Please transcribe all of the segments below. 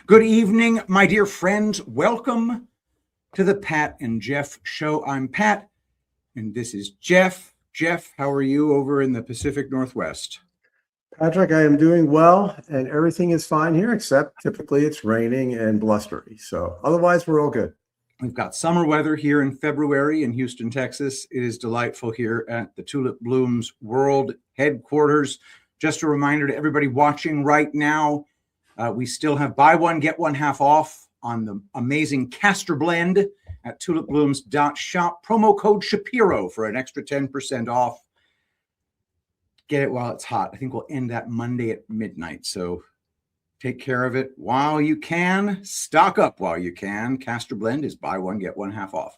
Good evening, my dear friends. Welcome to the Pat and Jeff Show. I'm Pat, and this is Jeff. Jeff, how are you over in the Pacific Northwest? Patrick, I am doing well, and everything is fine here, except typically it's raining and blustery. So otherwise, we're all good. We've got summer weather here in February in Houston, Texas. It is delightful here at the Tulip Blooms World Headquarters. Just a reminder to everybody watching right now, we still have buy one, get one half off on the amazing Castor Blend at tulipblooms.shop. Promo code Shapiro for an extra 10% off. Get it while it's hot. I think we'll end that Monday at midnight. So take care of it while you can. Stock up while you can. Castor Blend is buy one, get one half off.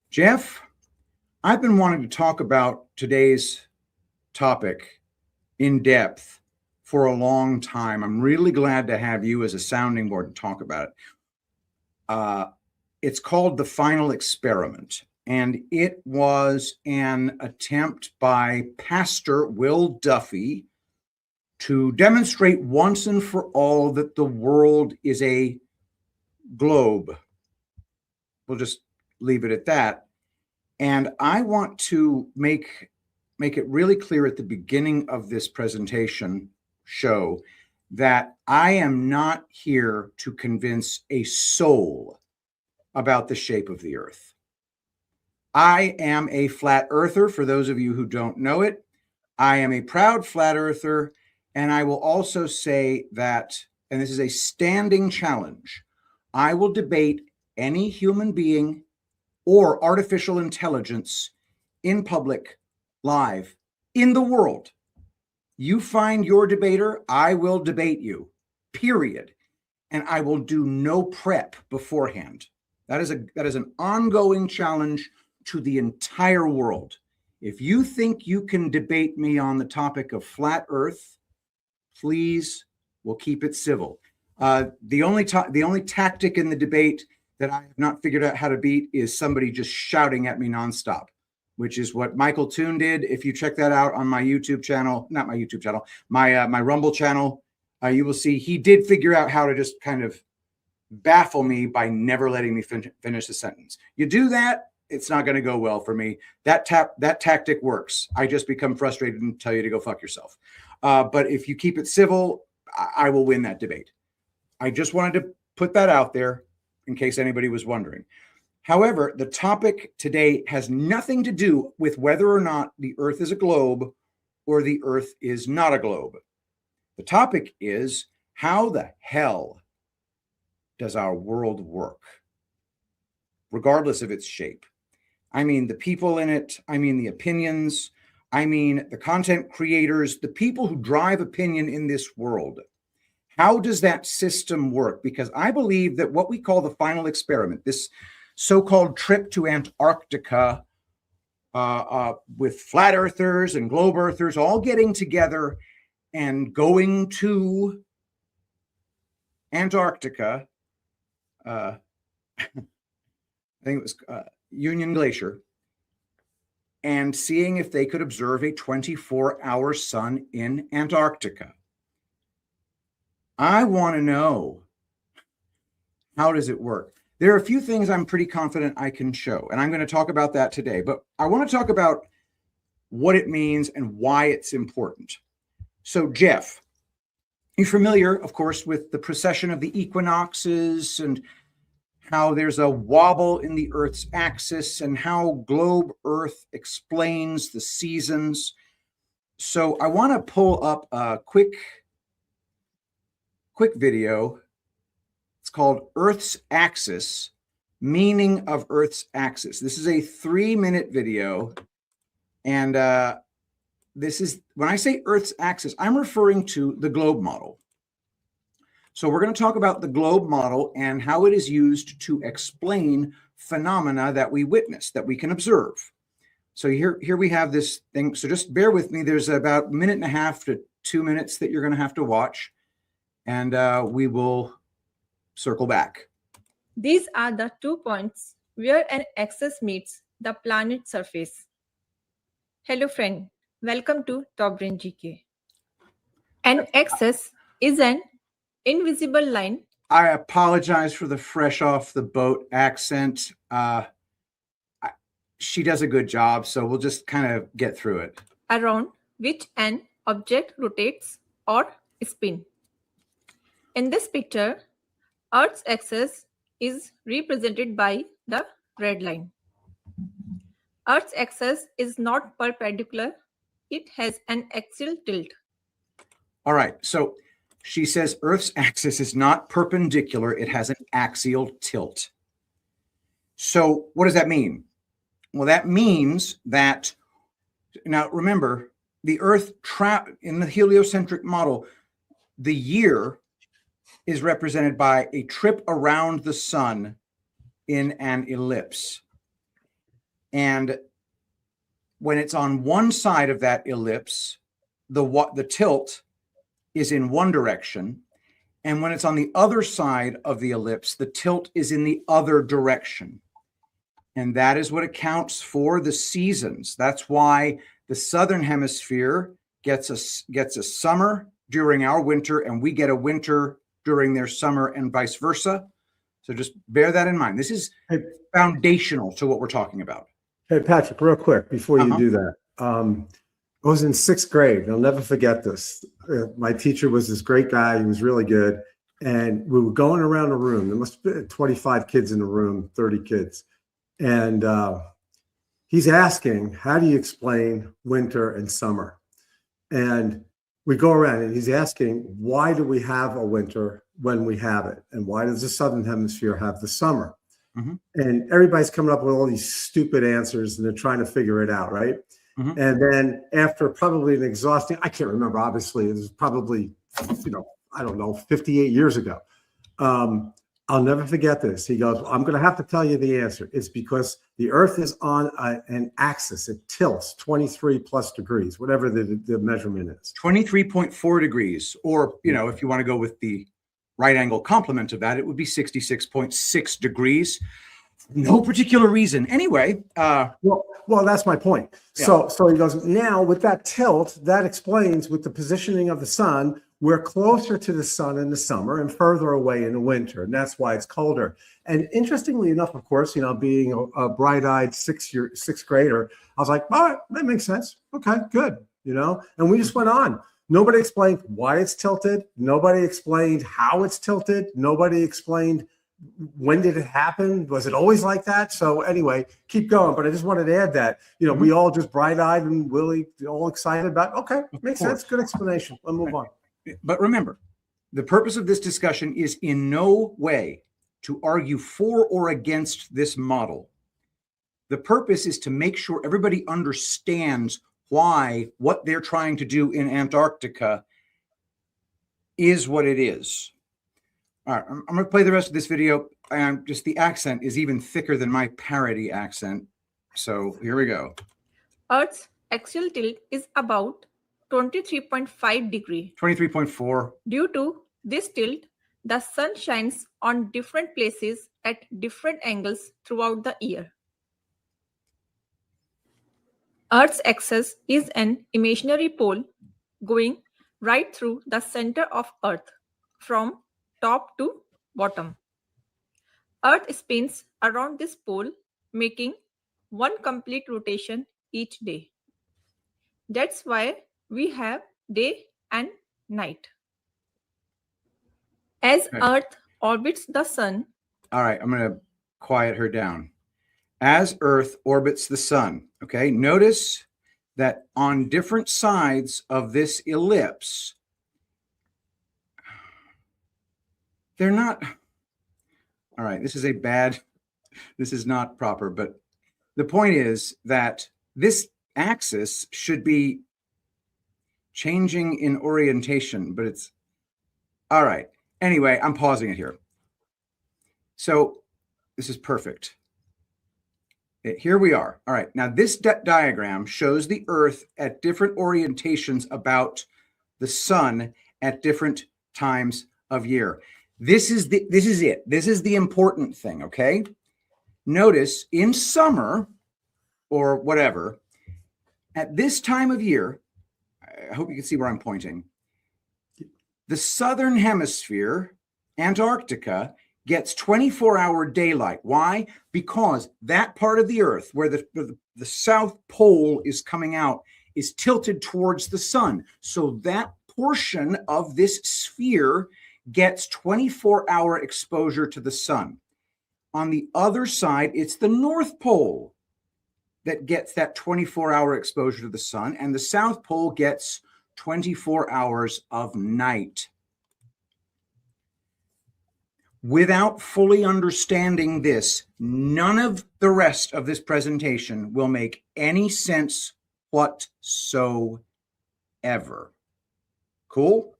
Jeff, I've been wanting to talk about today's topic in depth for a long time. I'm really glad to have you as a sounding board to talk about it. It's called The Final Experiment, and it was an attempt by Pastor Will Duffy to demonstrate once and for all that the world is a globe. We'll just leave it at that. And I want to make it really clear at the beginning of this presentation show that I am not here to convince a soul about the shape of the earth. I am a flat earther, for those of you who don't know it. I am a proud flat earther, and I will also say that, and this is a standing challenge, I will debate any human being or artificial intelligence in public, live, in the world. You find your debater, I will debate you, period. And I will do no prep beforehand. That is an ongoing challenge to the entire world. If you think you can debate me on the topic of flat earth, please, we'll keep it civil. The only tactic in the debate that I have not figured out how to beat is somebody just shouting at me nonstop, which is what Michael Toon did. If you check that out on my YouTube channel, not my YouTube channel, my Rumble channel, you will see he did figure out how to just kind of baffle me by never letting me finish the sentence. You do that, it's not going to go well for me. That tactic works. I just become frustrated and tell you to go fuck yourself. But if you keep it civil, I will win that debate. I just wanted to put that out there in case anybody was wondering. However, the topic today has nothing to do with whether or not the earth is a globe or the earth is not a globe. The topic is, how the hell does our world work, regardless of its shape? I mean the people in it, I mean the opinions, I mean the content creators, the people who drive opinion in this world. How does that system work? Because I believe that what we call the final experiment, this so-called trip to Antarctica with flat earthers and globe earthers all getting together and going to Antarctica, I think it was Union Glacier, and seeing if they could observe a 24-hour sun in Antarctica. I want to know, how does it work? There are a few things I'm pretty confident I can show, and I'm going to talk about that today. But I want to talk about what it means and why it's important. So, Jeff, you're familiar, of course, with the precession of the equinoxes and how there's a wobble in the Earth's axis and how globe Earth explains the seasons. So I want to pull up a quick video. It's called Earth's Axis, Meaning of Earth's Axis. This is a 3-minute video. And this is, when I say Earth's axis, I'm referring to the globe model. So we're going to talk about the globe model and how it is used to explain phenomena that we witness, that we can observe. So here we have this thing. So just bear with me. There's about 1.5 to 2 minutes that you're going to have to watch. And we will circle back. These are the 2 points where an axis meets the planet surface. Hello friend, welcome to Top Brain GK. An axis is an invisible line I apologize for the fresh off the boat accent. She does a good job, so we'll just kind of get through it. Around which an object rotates or spin. In this picture, Earth's axis is represented by the red line. Earth's axis is not perpendicular. It has an axial tilt. All right, so she says Earth's axis is not perpendicular. It has an axial tilt. So what does that mean? Well, that means that, now remember, the Earth in the heliocentric model, the year is represented by a trip around the sun in an ellipse. And when it's on one side of that ellipse, the tilt is in one direction. And when it's on the other side of the ellipse, the tilt is in the other direction. And that is what accounts for the seasons. That's why the southern hemisphere gets a summer during our winter, and we get a winter during their summer, and vice versa. So just bear that in mind. This is foundational to what we're talking about. Hey, Patrick, real quick before you do that. I was in 6th grade. I'll never forget this. My teacher was this great guy. He was really good. And we were going around a room. There must have been 25 kids in the room, 30 kids. And he's asking, how do you explain winter and summer? And we go around and he's asking, why do we have a winter when we have it? And why does the southern hemisphere have the summer? Mm-hmm. And everybody's coming up with all these stupid answers and they're trying to figure it out, right? Mm-hmm. And then after probably an exhausting, I can't remember, obviously, it was probably, I don't know, 58 years ago. I'll never forget this. He goes, I'm going to have to tell you the answer. It's because the Earth is on an axis. It tilts 23 plus degrees, whatever the measurement is. 23.4 degrees. Or, if you want to go with the right angle complement of that, it would be 66.6 degrees. No particular reason. Anyway. Well, that's my point. Yeah. So he goes, now with that tilt, that explains with the positioning of the sun, we're closer to the sun in the summer and further away in the winter. And that's why it's colder. And interestingly enough, of course, being a bright-eyed sixth grader, I was like, all right, that makes sense. Okay, good. And we just went on. Nobody explained why it's tilted. Nobody explained how it's tilted. Nobody explained when did it happen? Was it always like that? So anyway, keep going. But I just wanted to add that, we all just bright-eyed and really all excited about, okay, makes sense. Good explanation. Let's move on. But remember, the purpose of this discussion is in no way to argue for or against this model. The purpose is to make sure everybody understands why what they're trying to do in Antarctica is what it is. All right, I'm going to play the rest of this video. And just the accent is even thicker than my parody accent. So here we go. Earth's axial tilt is about 23.5 degree. 23.4. Due to this tilt, the sun shines on different places at different angles throughout the year. Earth's axis is an imaginary pole going right through the center of Earth from top to bottom. Earth spins around this pole, making one complete rotation each day. That's why we have day and night. As Earth orbits the sun. All right, I'm going to quiet her down. As Earth orbits the sun, okay, notice that on different sides of this ellipse, they're not, all right, this is not proper, but the point is that this axis should be changing in orientation, but it's, all right. Anyway, I'm pausing it here. So this is perfect. Here we are. All right. Now this diagram shows the Earth at different orientations about the sun at different times of year. This is it. This is the important thing. Okay. Notice in summer or whatever, at this time of year, I hope you can see where I'm pointing. The southern hemisphere Antarctica gets 24-hour daylight. Why? Because that part of the Earth where the South Pole is coming out is tilted towards the sun. So that portion of this sphere gets 24-hour exposure to the sun. On the other side, it's the North Pole that gets that 24-hour exposure to the sun, and the South Pole gets 24 hours of night. Without fully understanding this, none of the rest of this presentation will make any sense whatsoever. Cool?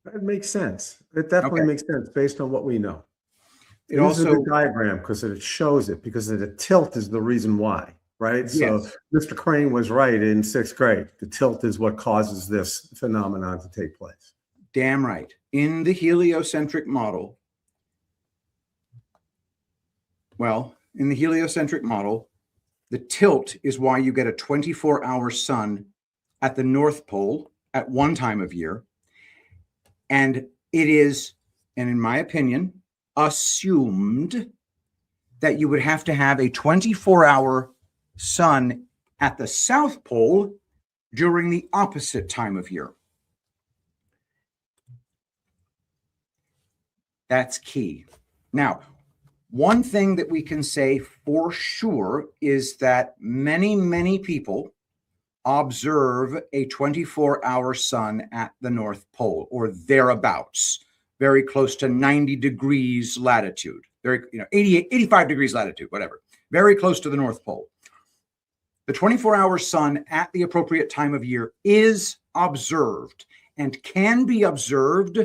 That makes sense. It definitely Okay. makes sense based on what we know. It It also also, the diagram because it shows it, because the tilt is the reason why, right? So yes, Mr. Crane was right in 6th grade. The tilt is what causes this phenomenon to take place. damn right. In the heliocentric model, the tilt is why you get a 24-hour sun at the North Pole at one time of year. And it is, and in my opinion, assumed that you would have to have a 24-hour sun at the South Pole during the opposite time of year. That's key. Now, one thing that we can say for sure is that many, many people observe a 24-hour sun at the North Pole or thereabouts, very close to 90 degrees latitude, 85 degrees latitude, whatever, very close to the North Pole. The 24-hour sun at the appropriate time of year is observed and can be observed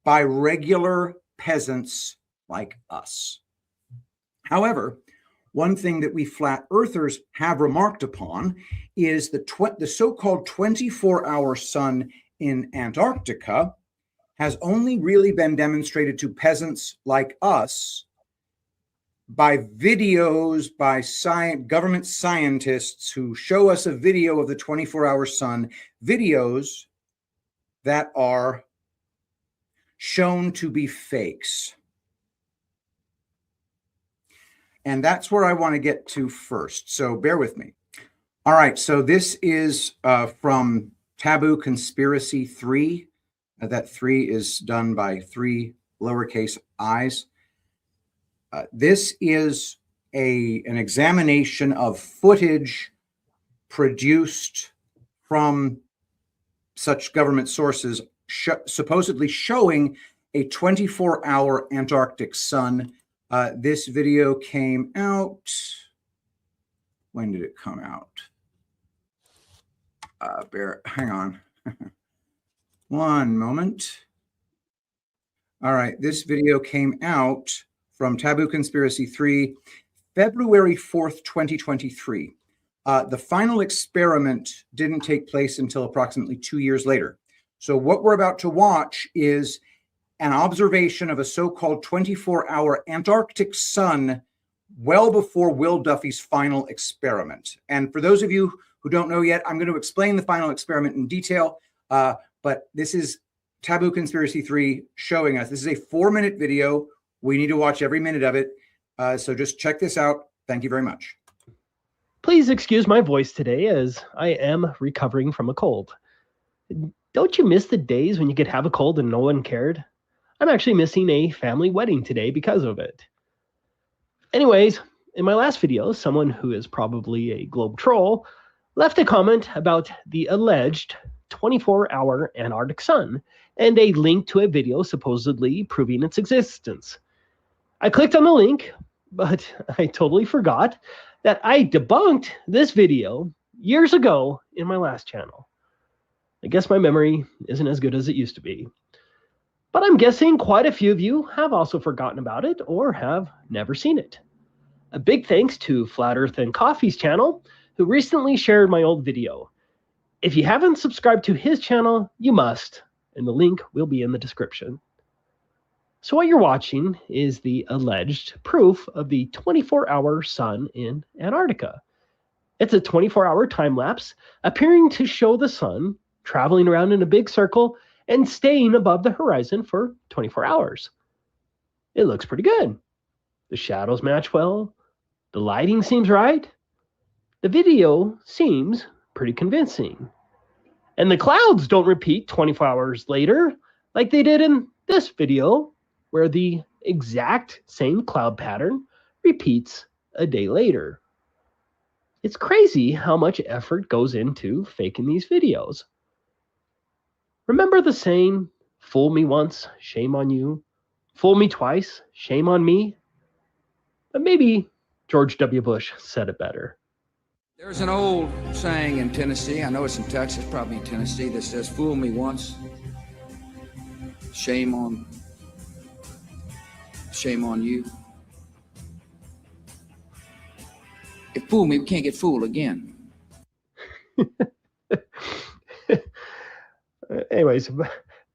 by regular peasants like us. However, one thing that we flat earthers have remarked upon is the so-called 24-hour sun in Antarctica has only really been demonstrated to peasants like us by videos by government scientists who show us a video of the 24-hour sun, videos that are shown to be fakes. And that's where I want to get to first. So bear with me. All right. So this is from Taboo Conspiracy 3. That 3 is done by 3 lowercase i's. This is an examination of footage produced from such government sources supposedly showing a 24-hour Antarctic sun. This video came out. When did it come out? Hang on. One moment. All right, this video came out from Taboo Conspiracy 3, February 4th, 2023. The final experiment didn't take place until approximately 2 years later. So what we're about to watch is an observation of a so-called 24-hour Antarctic sun well before Will Duffy's final experiment. And for those of you who don't know yet, I'm going to explain the final experiment in detail, but this is Taboo Conspiracy 3 showing us. This is a 4-minute video. We need to watch every minute of it. So just check this out. Thank you very much. Please excuse my voice today as I am recovering from a cold. Don't you miss the days when you could have a cold and no one cared? I'm actually missing a family wedding today because of it. Anyways, in my last video, someone who is probably a globe troll left a comment about the alleged 24-hour Antarctic sun and a link to a video supposedly proving its existence. I clicked on the link, but I totally forgot that I debunked this video years ago in my last channel. I guess my memory isn't as good as it used to be. But I'm guessing quite a few of you have also forgotten about it or have never seen it. A big thanks to Flat Earth and Coffee's channel, who recently shared my old video. If you haven't subscribed to his channel, you must, and the link will be in the description. So what you're watching is the alleged proof of the 24-hour sun in Antarctica. It's a 24-hour time lapse appearing to show the sun traveling around in a big circle and staying above the horizon for 24 hours. It looks pretty good. The shadows match well. The lighting seems right. The video seems pretty convincing. And the clouds don't repeat 24 hours later like they did in this video, where the exact same cloud pattern repeats a day later. It's crazy how much effort goes into faking these videos. Remember the saying, fool me once, shame on you. Fool me twice, shame on me. But maybe George W. Bush said it better. There's an old saying in Tennessee, I know it's in Texas, probably in Tennessee, that says, fool me once, shame on you. If fool me, we can't get fooled again. Anyways,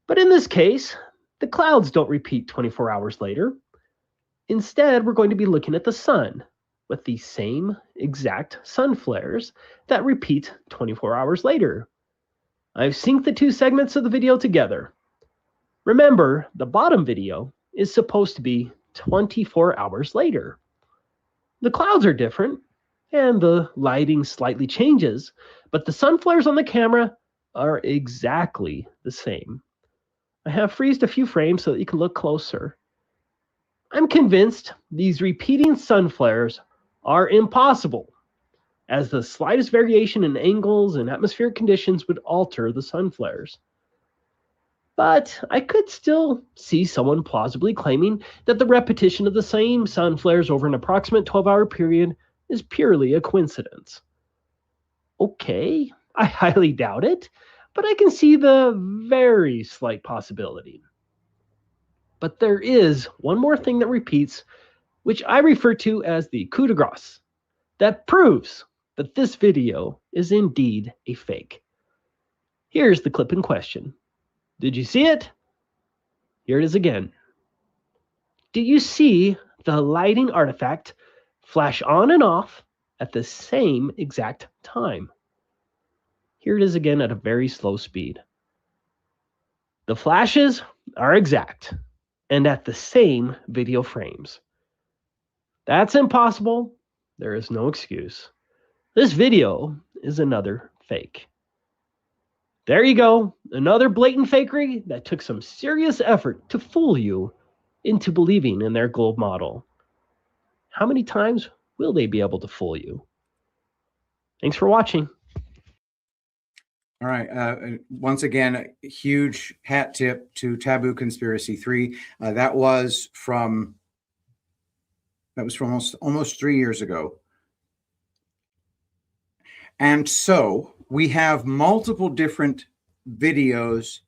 but in this case, the clouds don't repeat 24 hours later. Instead, we're going to be looking at the sun with the same exact sun flares that repeat 24 hours later. I've synced the two segments of the video together. Remember, the bottom video is supposed to be 24 hours later. The clouds are different, and the lighting slightly changes, but the sun flares on the camera are exactly the same. I have freezed a few frames so that you can look closer. I'm convinced these repeating sun flares are impossible, as the slightest variation in angles and atmospheric conditions would alter the sun flares. But I could still see someone plausibly claiming that the repetition of the same sun flares over an approximate 12-hour period is purely a coincidence. Okay, I highly doubt it, but I can see the very slight possibility. But there is one more thing that repeats, which I refer to as the coup de grace, that proves that this video is indeed a fake. Here's the clip in question. Did you see it? Here it is again. Do you see the lighting artifact flash on and off at the same exact time? Here it is again at a very slow speed. The flashes are exact and at the same video frames. That's impossible. There is no excuse. This video is another fake. There you go, another blatant fakery that took some serious effort to fool you into believing in their globe model. How many times will they be able to fool you? Thanks for watching. All right. Once again, a huge hat tip to Taboo Conspiracy 3. That was from almost 3 years ago. And so we have multiple different videos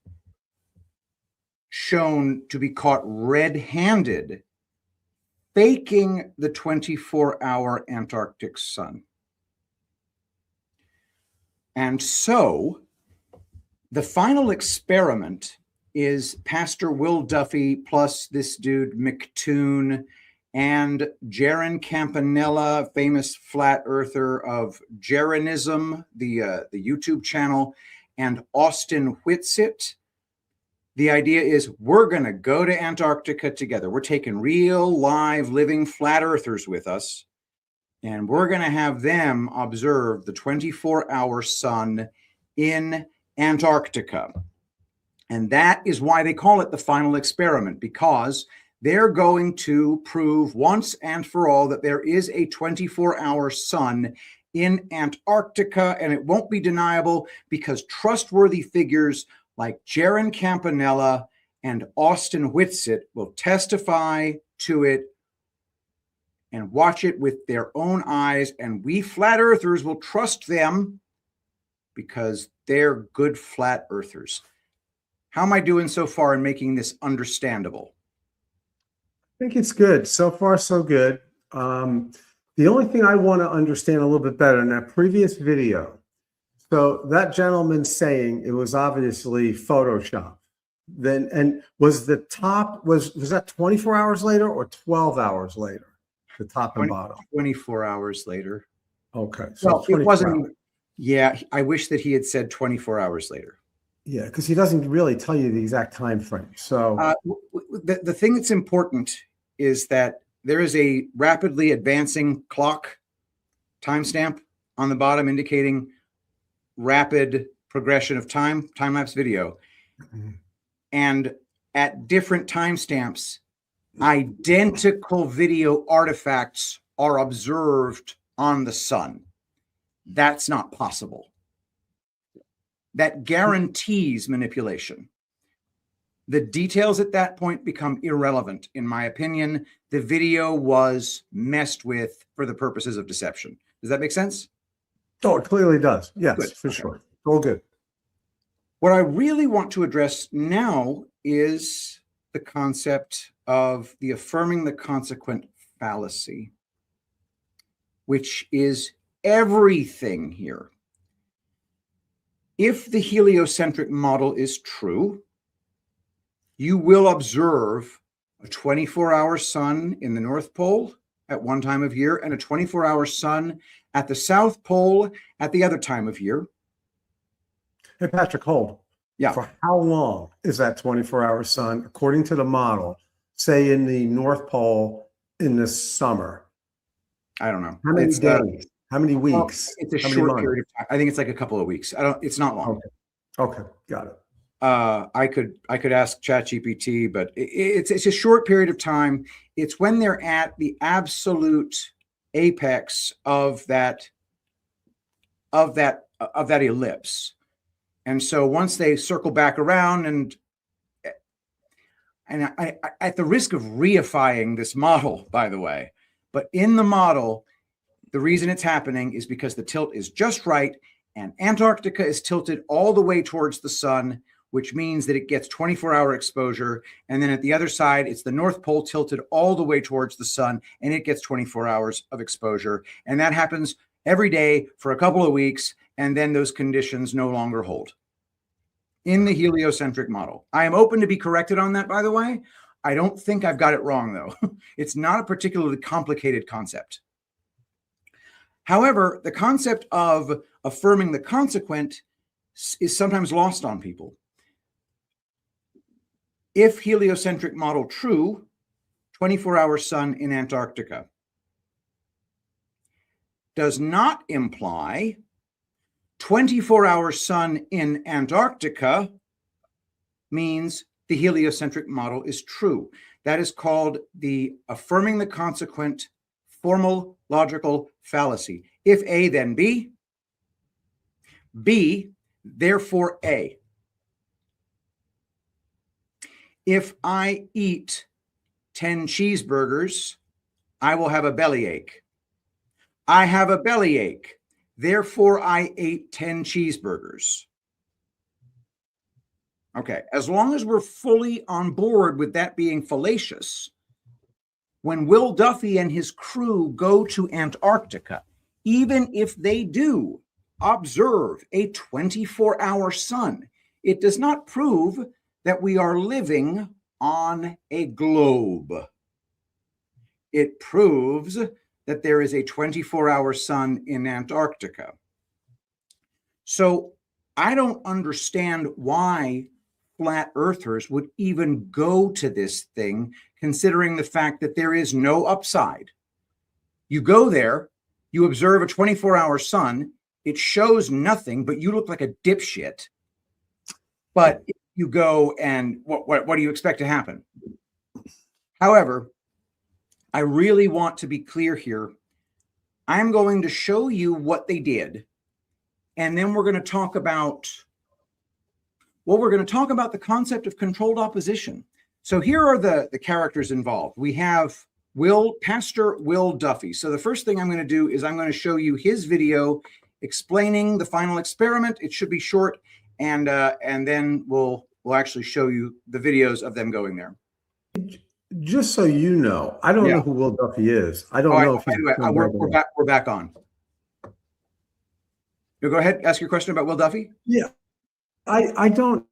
shown to be caught red-handed faking the 24-hour Antarctic sun. And so the final experiment is Pastor Will Duffy plus this dude McToon and Jaron Campanella, famous flat earther of Jaronism, the YouTube channel, and Austin Whitsitt. The idea is we're going to go to Antarctica together. We're taking real, live, living flat earthers with us, and we're going to have them observe the 24-hour sun in Antarctica. And that is why they call it the final experiment, because they're going to prove once and for all that there is a 24-hour sun in Antarctica, and it won't be deniable because trustworthy figures like Jaron Campanella and Austin Whitsitt will testify to it and watch it with their own eyes, and we flat earthers will trust them because they're good flat earthers. How am I doing so far in making this understandable? I think it's good. So far, so good. The only thing I want to understand a little bit better in that previous video, so that gentleman saying it was obviously Photoshop. Then, and was the top, was that 24 hours later or 12 hours later? The top and bottom. 24 hours later. Okay. So Well, it 24 wasn't. hours. Yeah, I wish that he had said 24 hours later. Yeah, because he doesn't really tell you the exact time frame. So The thing that's important is that there is a rapidly advancing clock timestamp on the bottom indicating rapid progression of time-lapse video. Mhm. And at different timestamps, identical video artifacts are observed on the sun. That's not possible. That guarantees manipulation. The details at that point become irrelevant. In my opinion, the video was messed with for the purposes of deception. Does that make sense? oh, it clearly does. Yes, Good. for Okay. sure. All good. What I really want to address now is the concept of the affirming the consequent fallacy, which is everything here. If the heliocentric model is true, you will observe a 24-hour sun in the North Pole at one time of year and a 24-hour sun at the South Pole at the other time of year. Hey, Patrick, hold. Yeah. For how long is that 24-hour sun, according to the model, say in the North Pole in the summer? I don't know. How many It's, days? How many well, weeks? it's a How many short months? period of time. I think it's like a couple of weeks. It's not long. Okay, got it. I could ask ChatGPT, but it's a short period of time. It's when they're at the absolute apex of that ellipse. And so once they circle back around, and I at the risk of reifying this model, by the way, but in the model, the reason it's happening is because the tilt is just right, and Antarctica is tilted all the way towards the sun, which means that it gets 24-hour exposure. And then at the other side, it's the North Pole tilted all the way towards the sun, and it gets 24 hours of exposure. And that happens every day for a couple of weeks, and then those conditions no longer hold in the heliocentric model. I am open to be corrected on that, by the way. I don't think I've got it wrong, though. It's not a particularly complicated concept. However, the concept of affirming the consequent is sometimes lost on people. If heliocentric model true, 24-hour sun in Antarctica does not imply 24-hour sun in Antarctica means the heliocentric model is true. That is called the affirming the consequent formal logical fallacy. If A, then B. B, therefore A. If I eat 10 cheeseburgers, I will have a bellyache. I have a bellyache. Therefore, I ate 10 cheeseburgers. Okay, as long as we're fully on board with that being fallacious, when Will Duffy and his crew go to Antarctica, even if they do observe a 24-hour sun, it does not prove that we are living on a globe. It proves that there is a 24-hour sun in Antarctica. So I don't understand why flat earthers would even go to this thing, considering the fact that there is no upside. You go there, you observe a 24-hour sun, it shows nothing, but you look like a dipshit. But if you go and what do you expect to happen? However, I really want to be clear here. I'm going to show you what they did, and then we're going to talk about the concept of controlled opposition. So here are the characters involved. We have Pastor Will Duffy. So the first thing I'm going to do is I'm going to show you his video explaining the final experiment. It should be short, and then we'll actually show you the videos of them going there. Just so you know, I don't know who Will Duffy is. I don't know if he's we're back on. You go ahead, ask your question about Will Duffy. Yeah, I don't.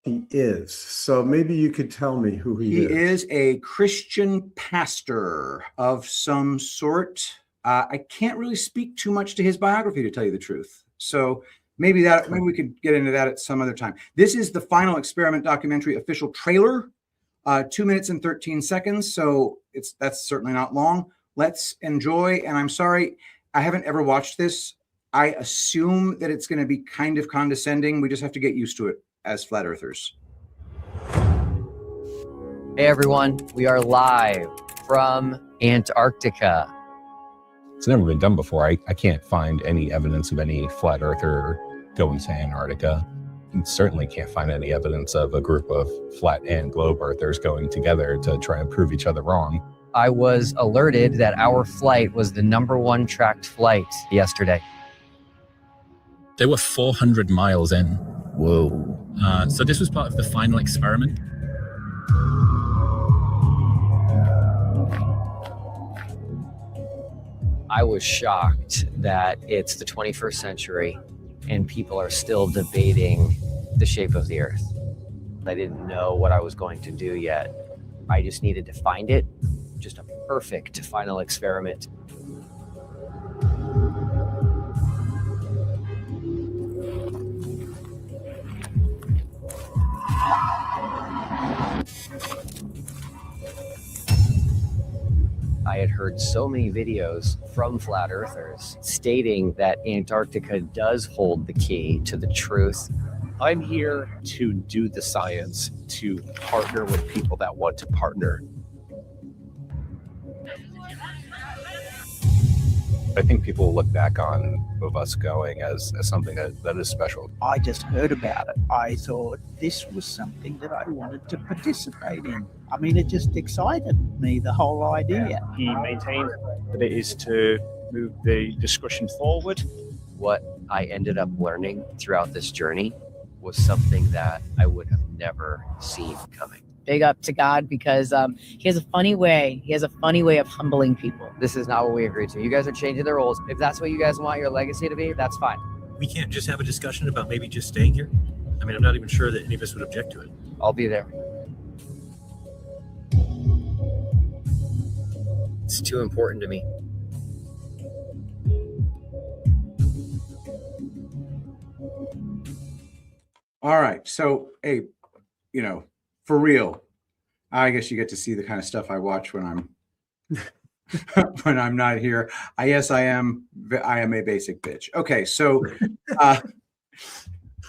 He is. So maybe you could tell me who he is. He is a Christian pastor of some sort. I can't really speak too much to his biography, to tell you the truth. So maybe we could get into that at some other time. This is the Final Experiment documentary official trailer, 2 minutes and 13 seconds. So that's certainly not long. Let's enjoy. And I'm sorry, I haven't ever watched this. I assume that it's going to be kind of condescending. We just have to get used to it as flat earthers. Hey everyone, we are live from Antarctica. It's never been done before. I can't find any evidence of any flat earther going to Antarctica. You certainly can't find any evidence of a group of flat and globe earthers going together to try and prove each other wrong. I was alerted that our flight was the #1 tracked flight yesterday. They were 400 miles in. Whoa. So this was part of the final experiment. I was shocked that it's the 21st century and people are still debating the shape of the Earth. I didn't know what I was going to do yet. I just needed to find it. Just a perfect final experiment. I had heard so many videos from flat earthers stating that Antarctica does hold the key to the truth. I'm here to do the science, to partner with people that want to partner. I think people will look back on of us going as something that is special. I just heard about it. I thought this was something that I wanted to participate in. I mean, it just excited me, the whole idea. He maintained that it is to move the discussion forward. What I ended up learning throughout this journey was something that I would have never seen coming. Big up to God, because he has a funny way. He has a funny way of humbling people. This is not what we agreed to. You guys are changing the rules. If that's what you guys want your legacy to be, that's fine. We can't just have a discussion about maybe just staying here. I mean, I'm not even sure that any of us would object to it. I'll be there. It's too important to me. All right. So, hey, for real, I guess you get to see the kind of stuff I watch when I'm when I'm not here. I am a basic bitch. Okay, so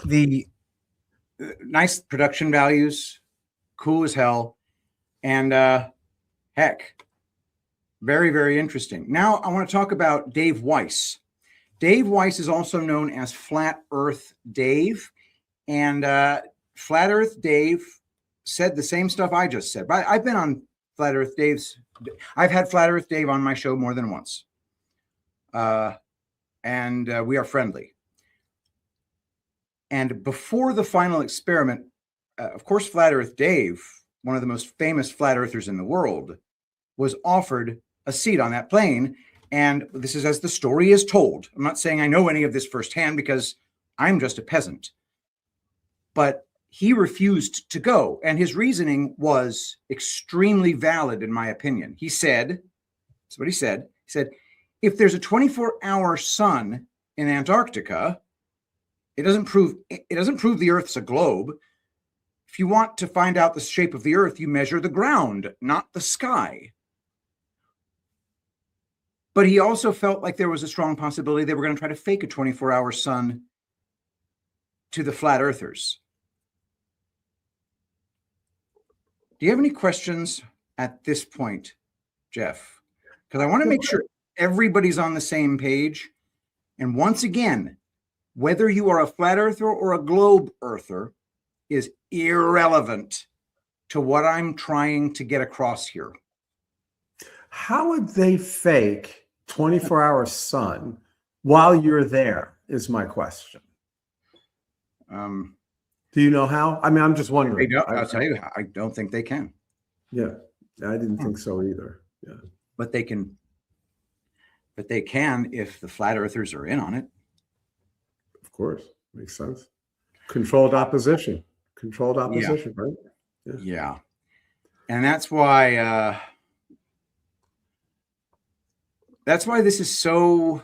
the nice production values, cool as hell, and heck, very, very interesting. Now I want to talk about Dave Weiss. Dave Weiss is also known as Flat Earth Dave, and Flat Earth Dave said the same stuff I just said. But I've been on Flat Earth Dave's. I've had Flat Earth Dave on my show more than once, and we are friendly. And before the final experiment, of course, Flat Earth Dave, one of the most famous flat earthers in the world, was offered a seat on that plane. And this is as the story is told. I'm not saying I know any of this firsthand because I'm just a peasant. But he refused to go, and his reasoning was extremely valid, in my opinion. He said, that's what he said. He said, if there's a 24-hour sun in Antarctica, it doesn't prove the Earth's a globe. If you want to find out the shape of the Earth, you measure the ground, not the sky. But he also felt like there was a strong possibility they were going to try to fake a 24-hour sun to the flat earthers. Do you have any questions at this point, Jeff? Because I want to make sure everybody's on the same page. And once again, whether you are a flat earther or a globe earther is irrelevant to what I'm trying to get across here. How would they fake 24-hour sun while you're there is my question. Do you know how? I mean, I'm just wondering. I'll tell you, I don't think they can. Yeah, I didn't think so either. Yeah, but they can. But they can if the flat earthers are in on it. Of course, makes sense. Controlled opposition. Controlled opposition, right? Yeah, and that's why. That's why this is so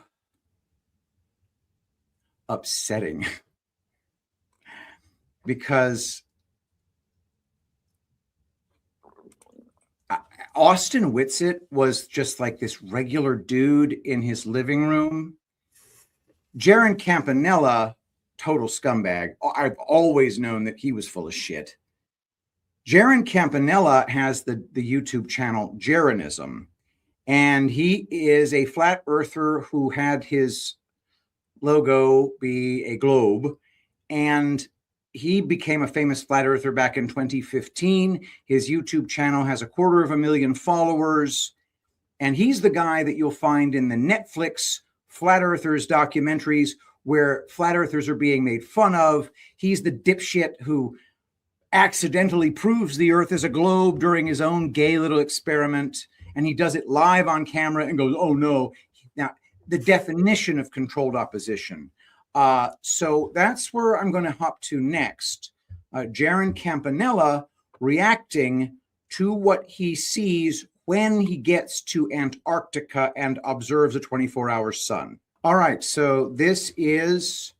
upsetting because Austin Whitsitt was just like this regular dude in his living room. Jaron Campanella, total scumbag. I've always known that he was full of shit. Jaron Campanella has the YouTube channel Jaronism, and he is a flat earther who had his logo be a globe, and he became a famous flat earther back in 2015. His YouTube channel has 250,000 followers, and he's the guy that you'll find in the Netflix Flat Earthers documentaries where flat earthers are being made fun of. He's the dipshit who accidentally proves the earth is a globe during his own gay little experiment, and he does it live on camera and goes, oh no. Now, the definition of controlled opposition. So that's where I'm going to hop to next. Jaron Campanella reacting to what he sees when he gets to Antarctica and observes a 24-hour sun. All right, so this is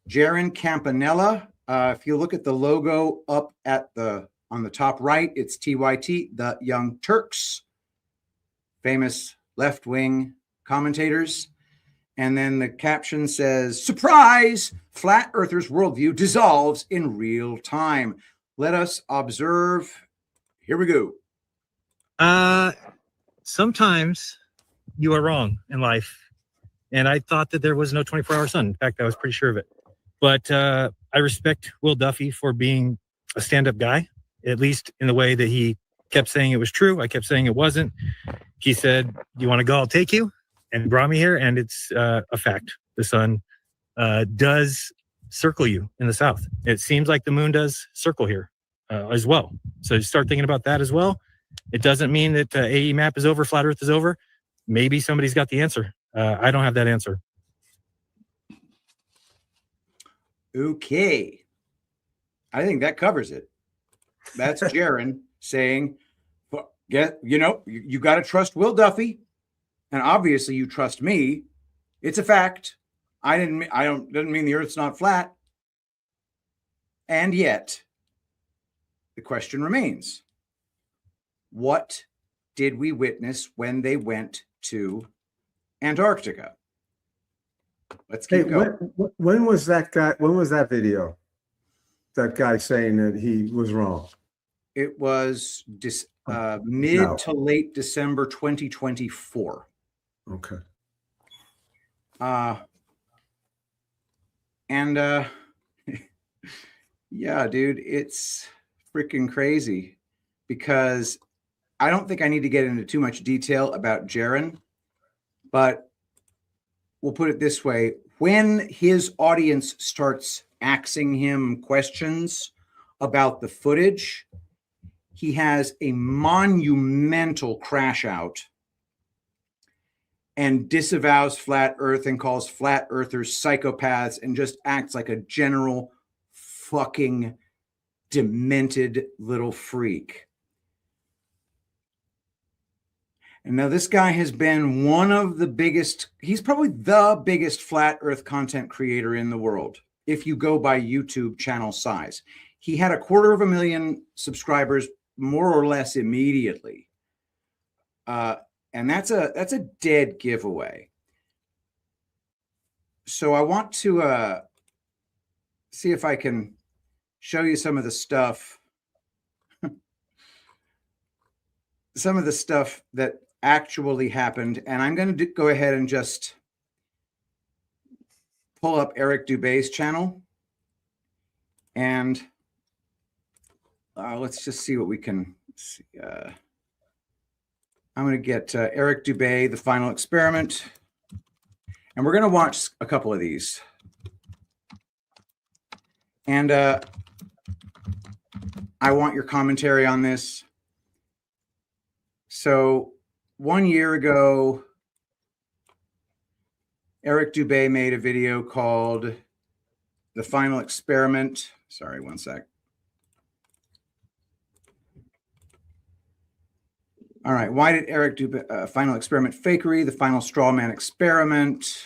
Jaron Campanella. If you look at the logo up at on the top right, it's TYT, the Young Turks, famous left-wing commentators. And then the caption says, surprise, flat earthers' worldview dissolves in real time. Let us observe. Here we go. Sometimes you are wrong in life. And I thought that there was no 24-hour sun. In fact, I was pretty sure of it. But I respect Will Duffy for being a stand-up guy, at least in the way that he kept saying it was true. I kept saying it wasn't. He said, do you want to go? I'll take you. And brought me here, and it's a fact. The sun does circle you in the south. It seems like the moon does circle here as well. So start thinking about that as well. It doesn't mean that AE map is over, flat earth is over. Maybe somebody's got the answer. I don't have that answer. Okay. I think that covers it. That's Jaron saying, you got to trust Will Duffy. And obviously you trust me. It's a fact. Doesn't mean the earth's not flat. And yet the question remains, what did we witness when they went to Antarctica? Let's keep going. When was that guy? When was that video? That guy saying that he was wrong. It was mid to late December 2024. Okay. Yeah, dude, it's freaking crazy because I don't think I need to get into too much detail about Jaron, but we'll put it this way. When his audience starts asking him questions about the footage, he has a monumental crash out and disavows flat earth and calls flat earthers psychopaths and just acts like a general fucking demented little freak. And now this guy has been one of the biggest, he's probably the biggest flat earth content creator in the world, if you go by YouTube channel size. He had 250,000 subscribers more or less immediately. And that's a dead giveaway. So I want to see if I can show you some of the stuff, some of the stuff that actually happened. And I'm going to go ahead and just pull up Eric Dubé's channel. And let's just see what we can see. I'm going to get Eric Dubé, The Final Experiment. And we're going to watch a couple of these. And I want your commentary on this. So 1 year ago, Eric Dubé made a video called The Final Experiment. Sorry, one sec. All right, why did Eric do Final Experiment Fakery, The Final Straw Man Experiment?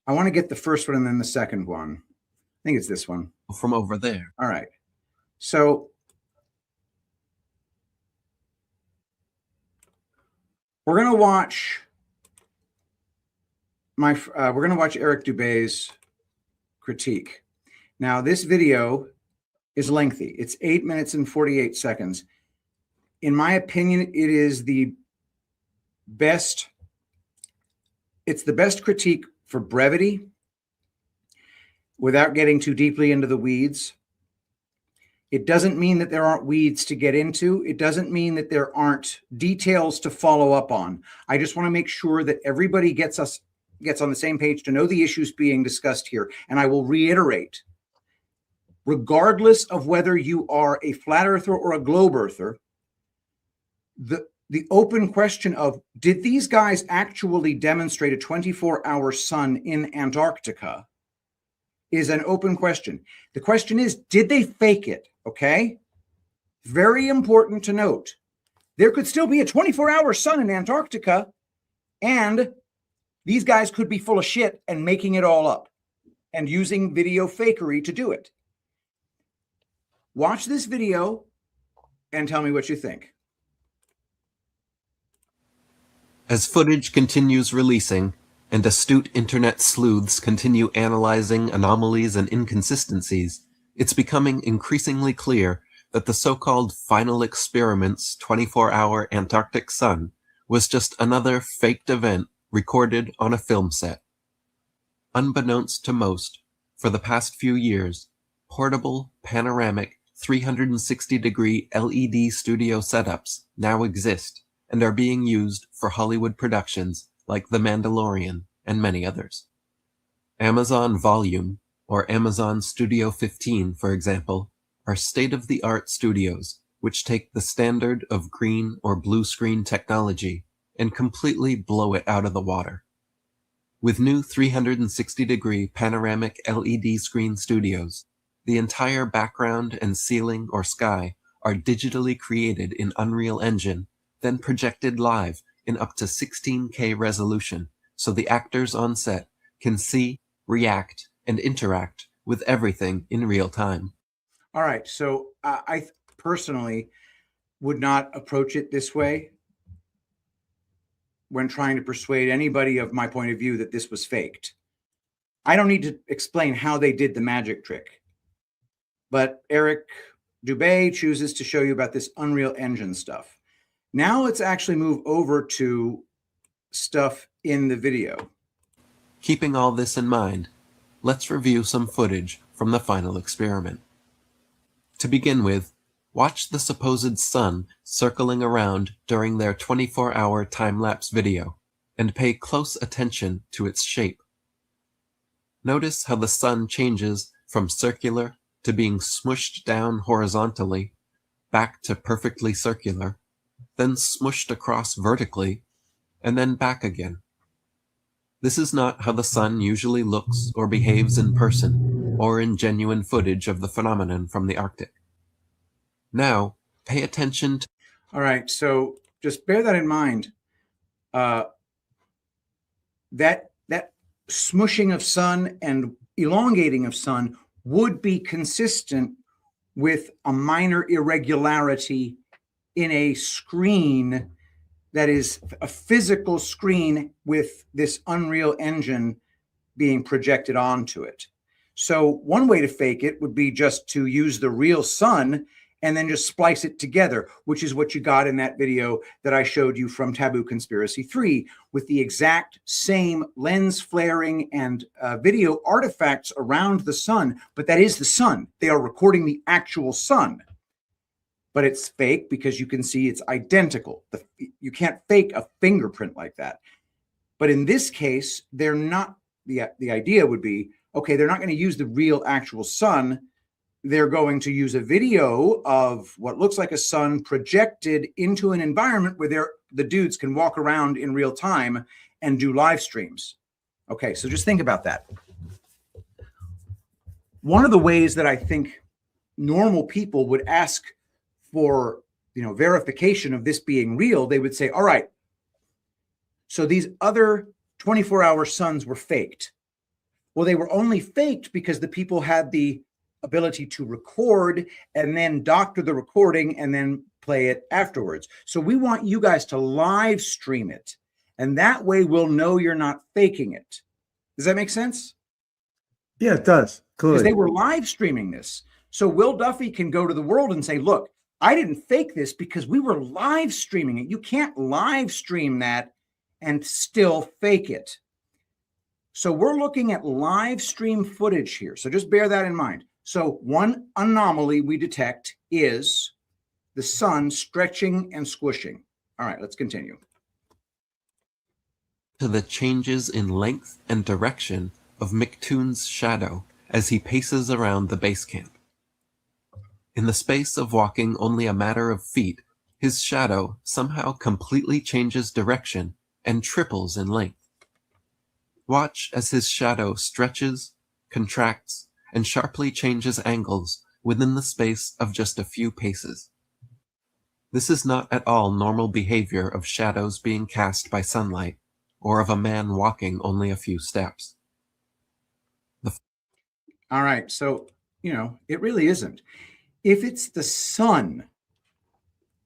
I want to get the first one and then the second one. I think it's this one. From over there. All right. So we're going to watch we're going to watch Eric Dubé's critique. Now, this video is lengthy. It's 8 minutes and 48 seconds. In my opinion, it is the best. It's the best critique for brevity without getting too deeply into the weeds. It doesn't mean that there aren't weeds to get into. It doesn't mean that there aren't details to follow up on. I just want to make sure that everybody gets on the same page to know the issues being discussed here. And I will reiterate, regardless of whether you are a flat earther or a globe earther, the open question of, did these guys actually demonstrate a 24-hour sun in Antarctica, is an open question. The question is, did they fake it? Okay? Very important to note. There could still be a 24-hour sun in Antarctica, and these guys could be full of shit and making it all up and using video fakery to do it. Watch this video and tell me what you think. As footage continues releasing and astute internet sleuths continue analyzing anomalies and inconsistencies, it's becoming increasingly clear that the so-called Final Experiment's 24-hour Antarctic sun was just another faked event recorded on a film set. Unbeknownst to most, for the past few years, portable, panoramic, 360-degree LED studio setups now exist and are being used for Hollywood productions like The Mandalorian and many others. Amazon Volume, or Amazon Studio 15, for example, are state-of-the-art studios which take the standard of green or blue screen technology and completely blow it out of the water. With new 360-degree panoramic LED screen studios, the entire background and ceiling or sky are digitally created in Unreal Engine, then projected live in up to 16K resolution, so the actors on set can see, react, and interact with everything in real time. All right, so I personally would not approach it this way when trying to persuade anybody of my point of view that this was faked. I don't need to explain how they did the magic trick, but Eric Dubé chooses to show you about this Unreal Engine stuff. Now let's actually move over to stuff in the video. Keeping all this in mind, let's review some footage from the Final Experiment. To begin with, watch the supposed sun circling around during their 24-hour time-lapse video, and pay close attention to its shape. Notice how the sun changes from circular to being smushed down horizontally, back to perfectly circular, then smushed across vertically, and then back again. This is not how the sun usually looks or behaves in person, or in genuine footage of the phenomenon from the Arctic. Now, pay attention to... All right, so just bear that in mind. That smushing of sun and elongating of sun would be consistent with a minor irregularity in a screen that is a physical screen with this Unreal Engine being projected onto it. So one way to fake it would be just to use the real sun and then just splice it together, which is what you got in that video that I showed you from Taboo Conspiracy 3, with the exact same lens flaring and video artifacts around the sun. But that is the sun. They are recording the actual sun. But it's fake because you can see it's identical. You can't fake a fingerprint like that. But in this case, they're not, the idea would be, okay, they're not going to use the real actual sun. They're going to use a video of what looks like a sun projected into an environment where the dudes can walk around in real time and do live streams. Okay, so just think about that. One of the ways that I think normal people would ask for, verification of this being real, they would say, all right, so these other 24-hour suns were faked. Well, they were only faked because the people had the ability to record and then doctor the recording and then play it afterwards. So we want you guys to live stream it. And that way we'll know you're not faking it. Does that make sense? Yeah, it does. Because Clearly. they were live streaming this. So Will Duffy can go to the world and say, look, I didn't fake this because we were live streaming it. You can't live stream that and still fake it. So we're looking at live stream footage here. So just bear that in mind. So one anomaly we detect is the sun stretching and squishing. All right, let's continue. To the changes in length and direction of McToon's shadow as he paces around the base camp. In the space of walking only a matter of feet, his shadow somehow completely changes direction and triples in length. Watch as his shadow stretches, contracts, and sharply changes angles within the space of just a few paces. This is not at all normal behavior of shadows being cast by sunlight, or of a man walking only a few steps. All right, so, it really isn't. If it's the sun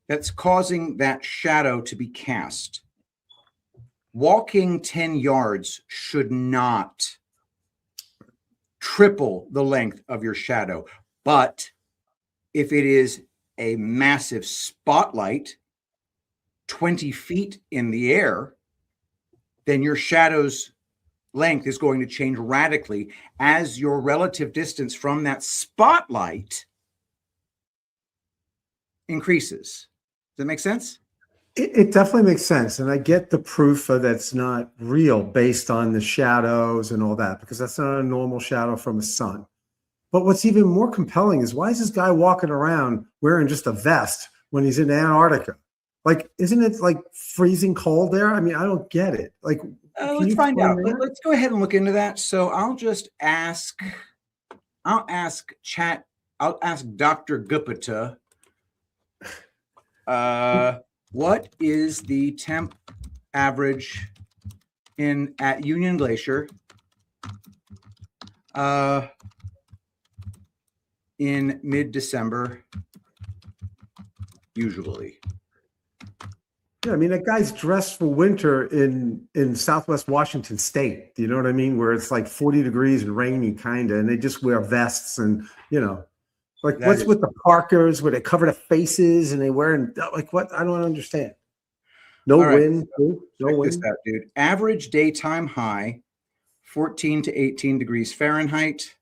that's causing that shadow to be cast, walking 10 yards should not triple the length of your shadow. But if it is a massive spotlight 20 feet in the air, then your shadow's length is going to change radically as your relative distance from that spotlight increases. Does that make sense? It definitely makes sense. And I get the proof of that's not real based on the shadows and all that, because that's not a normal shadow from a sun. But what's even more compelling is, why is this guy walking around wearing just a vest when he's in Antarctica? Like, isn't it like freezing cold there? I mean, I don't get it. Like, let's find out. Let's go ahead and look into that. So I'll ask Dr. Gupta, what is the temp average at Union Glacier in mid-December usually? Yeah, I mean, that guy's dressed for winter in Southwest Washington State. Do you know what I mean? Where it's like 40 degrees and rainy, kind of, and they just wear vests and, like, what's with the parkers where they cover their faces and they wear, like, what? I don't understand. No wind. No wind. Check this out, dude. Average daytime high, 14 to 18 degrees Fahrenheit.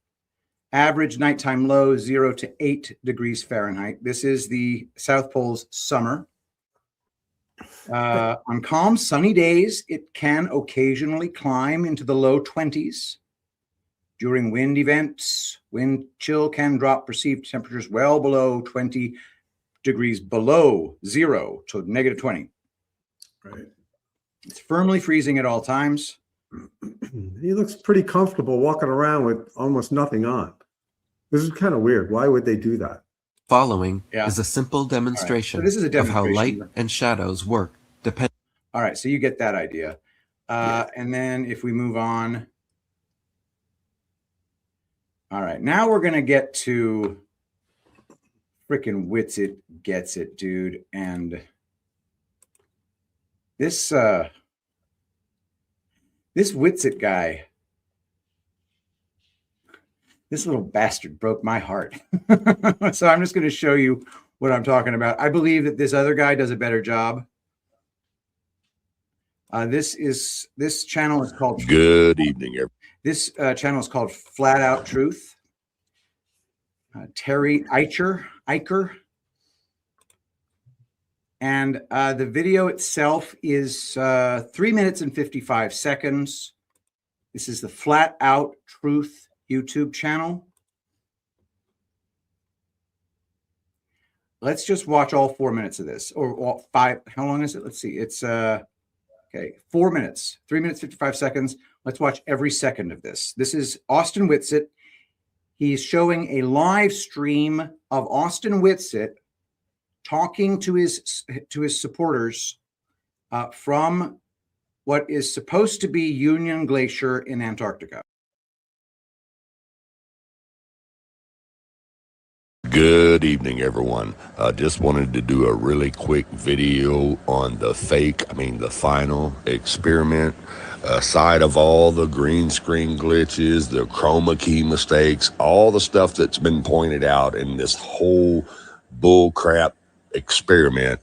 Average nighttime low, 0 to 8 degrees Fahrenheit. This is the South Pole's summer. On calm, sunny days, it can occasionally climb into the low 20s. During wind events, wind chill can drop perceived temperatures well below 20 degrees below 0 to negative 20. Right. It's firmly freezing at all times. He looks pretty comfortable walking around with almost nothing on. This is kind of weird. Why would they do that? Following is a simple demonstration, So this is a of how demonstration. light and shadows work depending. All right, so you get that idea. And then if we move on. All right, now we're going to get to freaking Witsit Gets It, dude. And this Witsit guy, this little bastard broke my heart. So I'm just going to show you what I'm talking about. I believe that this other guy does a better job. This channel is called Good evening, everyone. This channel is called Flat Out Truth. Terry Eicher. And the video itself is 3 minutes and 55 seconds. This is the Flat Out Truth YouTube channel. Let's just watch all 4 minutes of this, or all 5. How long is it? Let's see. It's 4 minutes, 3 minutes, 55 seconds. Let's watch every second of this. This is Austin Witsit. He's showing a live stream of Austin Witsit talking to his supporters from what is supposed to be Union Glacier in Antarctica. Good evening, everyone. Just wanted to do a really quick video on the final experiment. Aside of all the green screen glitches, the chroma key mistakes, all the stuff that's been pointed out in this whole bullcrap experiment,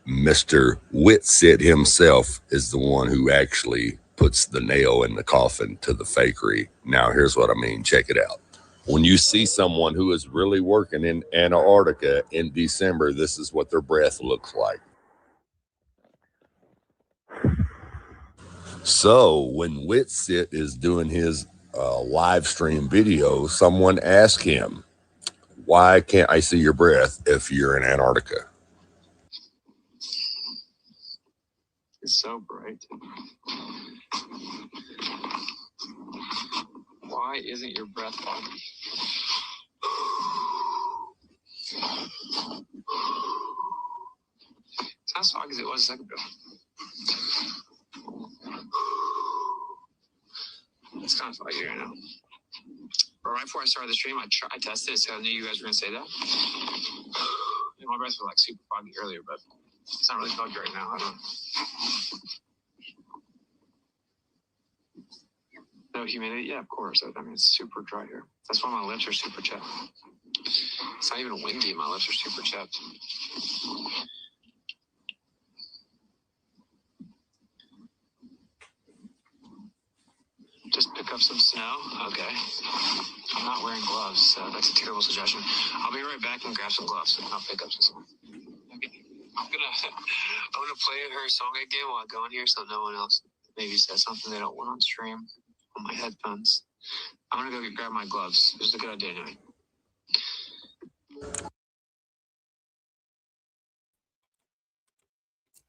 Mr. Whitsitt himself is the one who actually puts the nail in the coffin to the fakery. Now, here's what I mean. Check it out. When you see someone who is really working in Antarctica in December, this is what their breath looks like. So when Whitsitt is doing his live stream video, someone asked him, why can't I see your breath if you're in Antarctica? It's so bright. Why isn't your breath foggy? It's not as foggy as it was a second ago. It's kind of foggy right now. But right before I started the stream, I tested it, so I knew you guys were going to say that. My breath was like super foggy earlier, but it's not really foggy right now. I don't know. No humidity? Yeah, of course. I mean, it's super dry here. That's why my lips are super chapped. It's not even windy. My lips are super chapped. Just pick up some snow? Okay. I'm not wearing gloves, so that's a terrible suggestion. I'll be right back and grab some gloves and I'll pick up some snow. Okay. I'm gonna play her song again while I go in here so no one else maybe says something they don't want on stream on my headphones. I'm gonna go grab my gloves. This is a good idea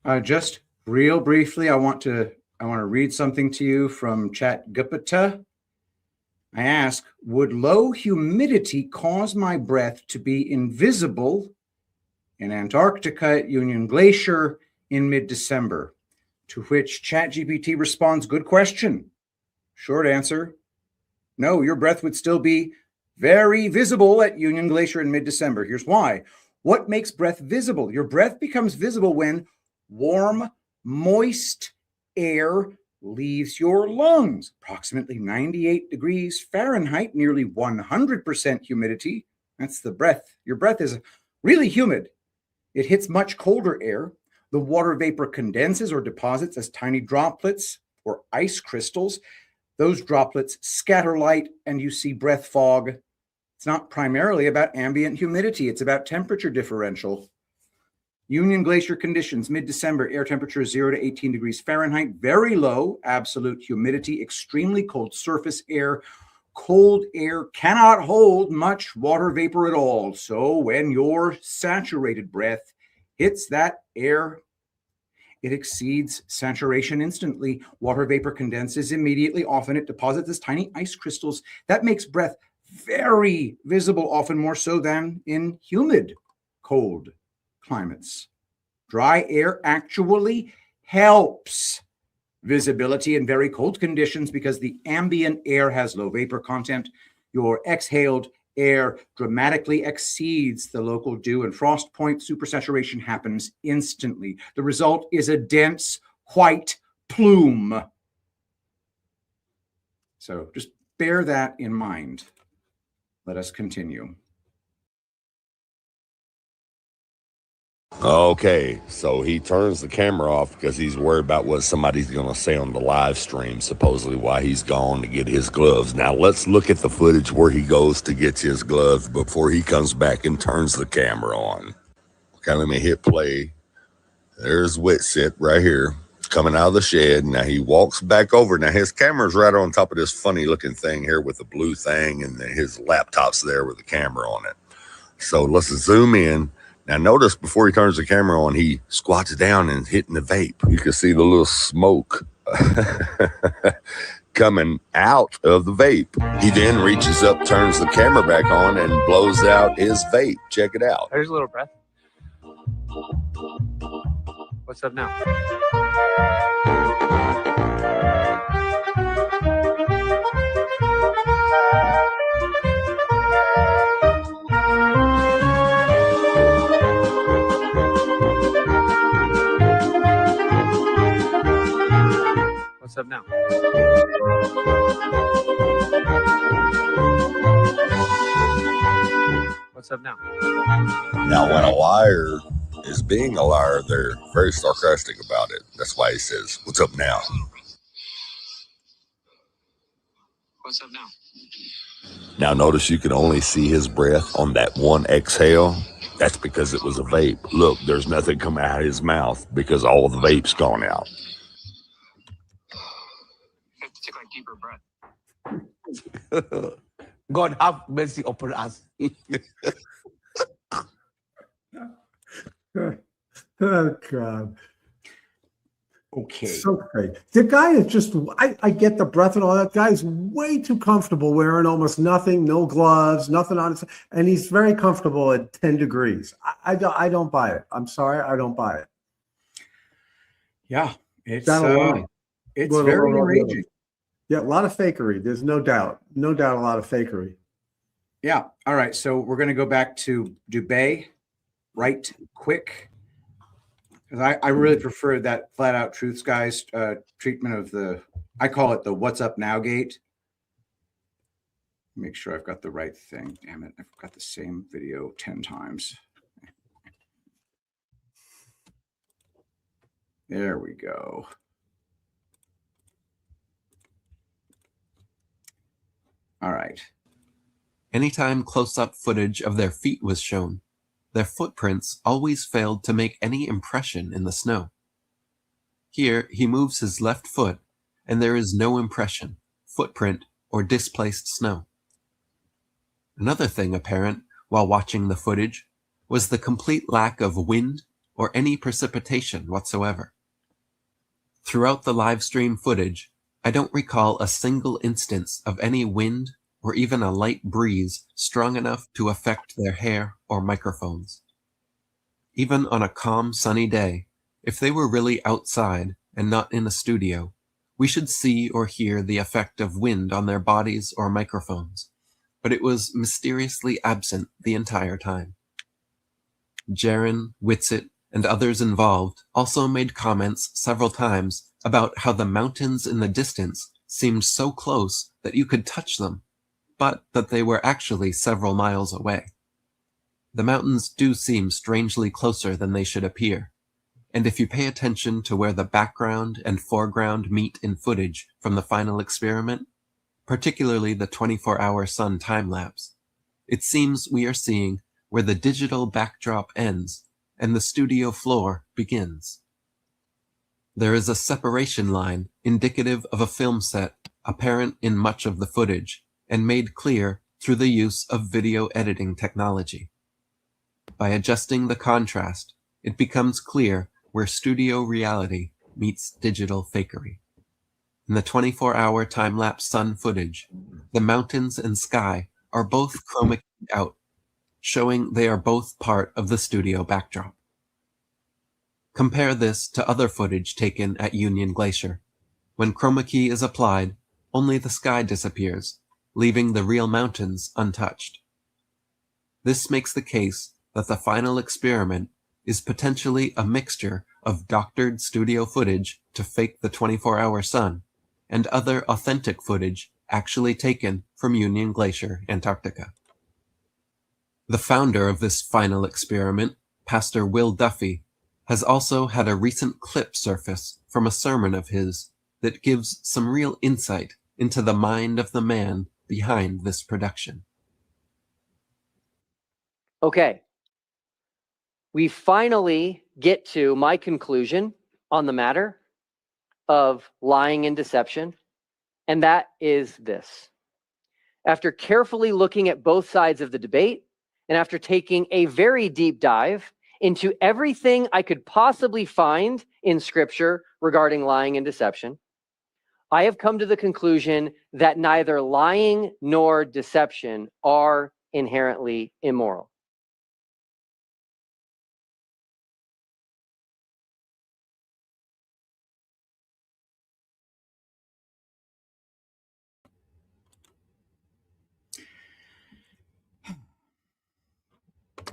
anyway. Just real briefly, I want to read something to you from ChatGPT. I ask, would low humidity cause my breath to be invisible in Antarctica at Union Glacier in mid-December? To which ChatGPT responds, good question. Short answer, no, your breath would still be very visible at Union Glacier in mid-December. Here's why. What makes breath visible? Your breath becomes visible when warm, moist air leaves your lungs. Approximately 98 degrees Fahrenheit, nearly 100% humidity. That's the breath. Your breath is really humid. It hits much colder air. The water vapor condenses or deposits as tiny droplets or ice crystals. Those droplets scatter light and you see breath fog. It's not primarily about ambient humidity. It's about temperature differential. Union Glacier conditions, mid-December, air temperature 0 to 18 degrees Fahrenheit, very low absolute humidity, extremely cold surface air. Cold air cannot hold much water vapor at all. So when your saturated breath hits that air, it exceeds saturation instantly. Water vapor condenses immediately. Often it deposits as tiny ice crystals. That makes breath very visible, often more so than in humid, cold climates. Dry air actually helps visibility in very cold conditions because the ambient air has low vapor content. Your exhaled air dramatically exceeds the local dew and frost point. Supersaturation happens instantly. The result is a dense white plume. So just bear that in mind. Let us continue. Okay, so he turns the camera off because he's worried about what somebody's going to say on the live stream, supposedly while he's gone to get his gloves. Now, let's look at the footage where he goes to get his gloves before he comes back and turns the camera on. Okay, let me hit play. There's Whitsitt right here coming out of the shed. Now, he walks back over. Now, his camera's right on top of this funny-looking thing here with the blue thing, and then his laptop's there with the camera on it. So let's zoom in. Now, notice before he turns the camera on, he squats down and hitting the vape. You can see the little smoke coming out of the vape. He then reaches up, turns the camera back on, and blows out his vape. Check it out. There's a little breath. What's up now? up now? What's up now? Now, when a liar is being a liar, they're very sarcastic about it. That's why he says, "What's up now?" What's up now? Now, notice you can only see his breath on that one exhale. That's because it was a vape. Look, there's nothing coming out of his mouth because all of the vape's gone out. You have to take like deeper breath. God have mercy upon us. Oh God. Okay. So great. The guy is just, I get the breath and all that. Guy's way too comfortable wearing almost nothing, no gloves, nothing on his, and he's very comfortable at 10 degrees. I don't buy it. I'm sorry, I don't buy it. Yeah, it's Down the line. it's Going very along the enraging. Yeah, a lot of fakery. There's no doubt. No doubt a lot of fakery. Yeah. All right. So we're going to go back to Dubay, right quick. Because I really prefer that flat out truths guys treatment of the, I call it the what's up now gate. Make sure I've got the right thing. Damn it. I've got the same video 10 times. There we go. All right. Anytime close-up footage of their feet was shown, their footprints always failed to make any impression in the snow. Here, he moves his left foot, and there is no impression, footprint, or displaced snow. Another thing apparent while watching the footage was the complete lack of wind or any precipitation whatsoever. Throughout the live stream footage, I don't recall a single instance of any wind or even a light breeze strong enough to affect their hair or microphones. Even on a calm, sunny day, if they were really outside and not in a studio, we should see or hear the effect of wind on their bodies or microphones, but it was mysteriously absent the entire time. Jaron, Whitsitt, and others involved also made comments several times about how the mountains in the distance seemed so close that you could touch them, but that they were actually several miles away. The mountains do seem strangely closer than they should appear, and if you pay attention to where the background and foreground meet in footage from the final experiment, particularly the 24-hour sun time-lapse, it seems we are seeing where the digital backdrop ends and the studio floor begins. There is a separation line indicative of a film set apparent in much of the footage and made clear through the use of video editing technology. By adjusting the contrast, it becomes clear where studio reality meets digital fakery. In the 24-hour time-lapse sun footage, the mountains and sky are both chroma keyed out, showing they are both part of the studio backdrop. Compare this to other footage taken at Union Glacier. When chroma key is applied, only the sky disappears, leaving the real mountains untouched. This makes the case that the final experiment is potentially a mixture of doctored studio footage to fake the 24-hour sun and other authentic footage actually taken from Union Glacier, Antarctica. The founder of this final experiment, Pastor Will Duffy, has also had a recent clip surface from a sermon of his that gives some real insight into the mind of the man behind this production. Okay. We finally get to my conclusion on the matter of lying and deception, and that is this. After carefully looking at both sides of the debate, and after taking a very deep dive into everything I could possibly find in Scripture regarding lying and deception, I have come to the conclusion that neither lying nor deception are inherently immoral.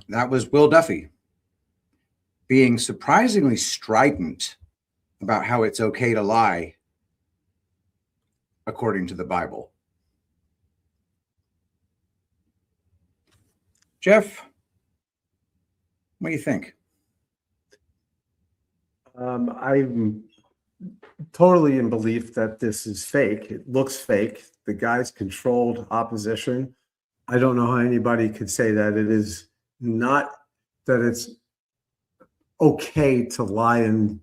That was Will Duffy being surprisingly strident about how it's okay to lie according to the Bible. Jeff, what do you think? I'm totally in belief that this is fake. It looks fake. The guy's controlled opposition. I don't know how anybody could say that it is not, that it's okay to lie and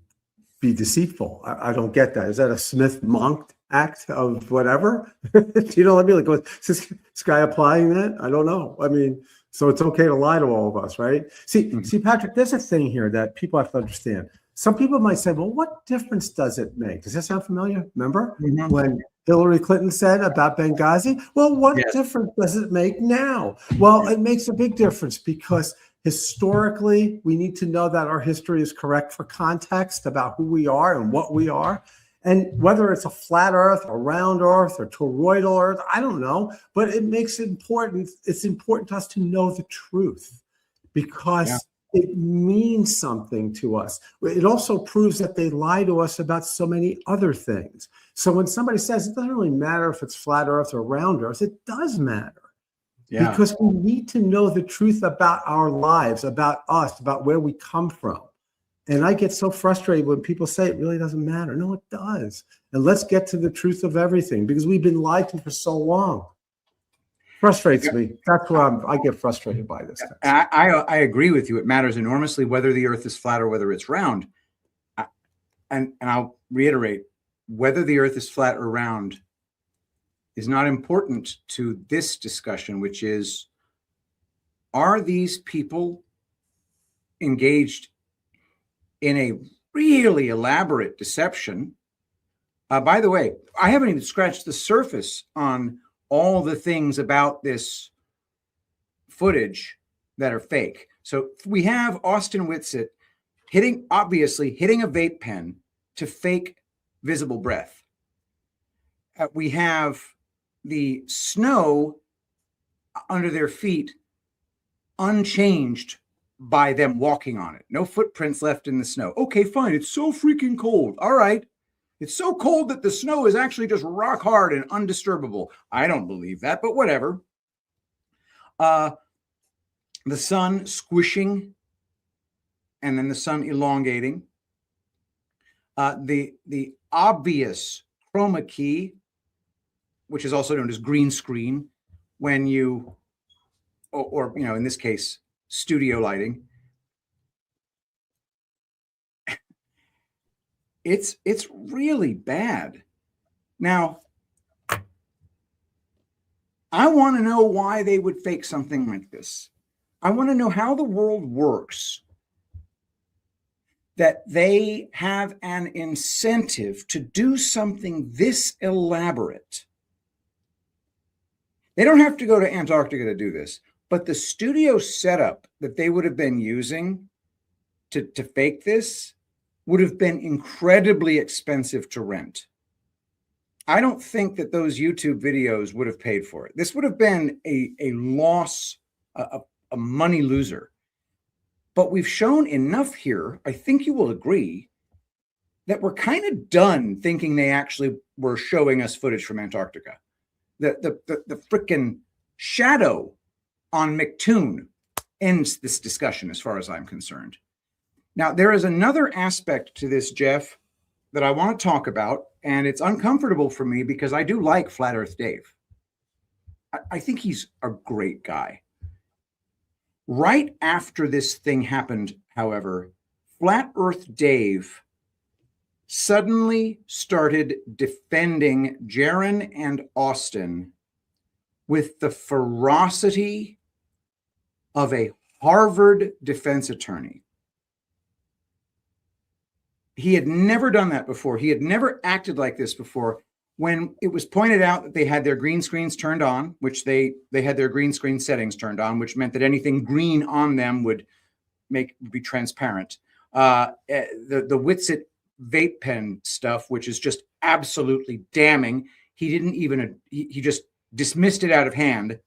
be deceitful. I don't get that. Is that a Smith-Monk act of whatever? You know what I mean? Like, is this guy applying that? I don't know. I mean, so it's okay to lie to all of us, right? See, Patrick, there's a thing here that people have to understand. Some people might say, well, what difference does it make? Does that sound familiar? Remember when Hillary Clinton said about Benghazi? Well, what difference does it make now? Well, it makes a big difference because historically, we need to know that our history is correct for context about who we are and what we are. And whether it's a flat earth, a round earth, or toroidal earth, I don't know, but it makes it important. It's important to us to know the truth because it means something to us. It also proves that they lie to us about so many other things. So when somebody says it doesn't really matter if it's flat earth or round earth, it does matter. Yeah. Because we need to know the truth about our lives, about us, about where we come from. And I get so frustrated when people say it really doesn't matter. No, it does. And let's get to the truth of everything because we've been lied to for so long. Frustrates me. That's why I get frustrated by this. I agree with you. It matters enormously whether the earth is flat or whether it's round. And I'll reiterate, whether the earth is flat or round is not important to this discussion, which is, are these people engaged in a really elaborate deception? By the way, I haven't even scratched the surface on all the things about this footage that are fake. So we have Austin Whitsitt obviously hitting a vape pen to fake visible breath. We have the snow under their feet unchanged by them walking on it. No footprints left in the snow. Okay, fine. It's so freaking cold. All right. It's so cold that the snow is actually just rock hard and undisturbable. I don't believe that, but whatever. The sun squishing and then the sun elongating. The obvious chroma key, which is also known as green screen, when you, or you know, in this case, studio lighting. It's really bad. Now, I want to know why they would fake something like this. I want to know how the world works that they have an incentive to do something this elaborate. They don't have to go to Antarctica to do this, but the studio setup that they would have been using to fake this would have been incredibly expensive to rent. I don't think that those YouTube videos would have paid for it. This would have been a loss, a money loser. But we've shown enough here, I think you will agree, that we're kind of done thinking they actually were showing us footage from Antarctica. The frickin' shadow on McToon ends this discussion as far as I'm concerned. Now, there is another aspect to this, Jeff, that I want to talk about, and it's uncomfortable for me because I do like Flat Earth Dave. I think he's a great guy. Right after this thing happened, however, Flat Earth Dave suddenly started defending Jaron and Austin with the ferocity of a Harvard defense attorney. He had never done that before. He had never acted like this before. When it was pointed out that they had their green screens turned on, which they had their green screen settings turned on, which meant that anything green on them would be transparent. The Whitsitt vape pen stuff, which is just absolutely damning. He didn't even, he just dismissed it out of hand.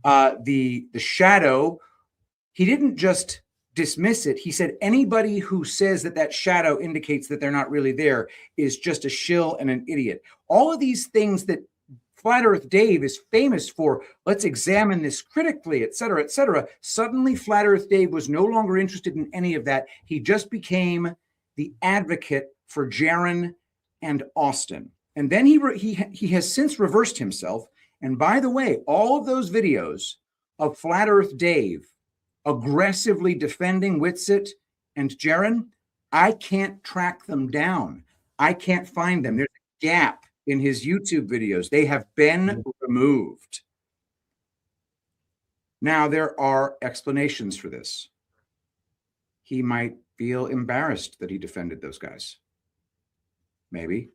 The shadow, he didn't just dismiss it. He said anybody who says that that shadow indicates that they're not really there is just a shill and an idiot. All of these things that Flat Earth Dave is famous for, let's examine this critically, et cetera, et cetera. Suddenly, Flat Earth Dave was no longer interested in any of that. He just became the advocate for Jaron and Austin. And then he has since reversed himself. And by the way, all of those videos of Flat Earth Dave aggressively defending Whitsitt and Jaron, I can't track them down. I can't find them. There's a gap in his YouTube videos. They have been removed. Now, there are explanations for this. He might feel embarrassed that he defended those guys. Maybe.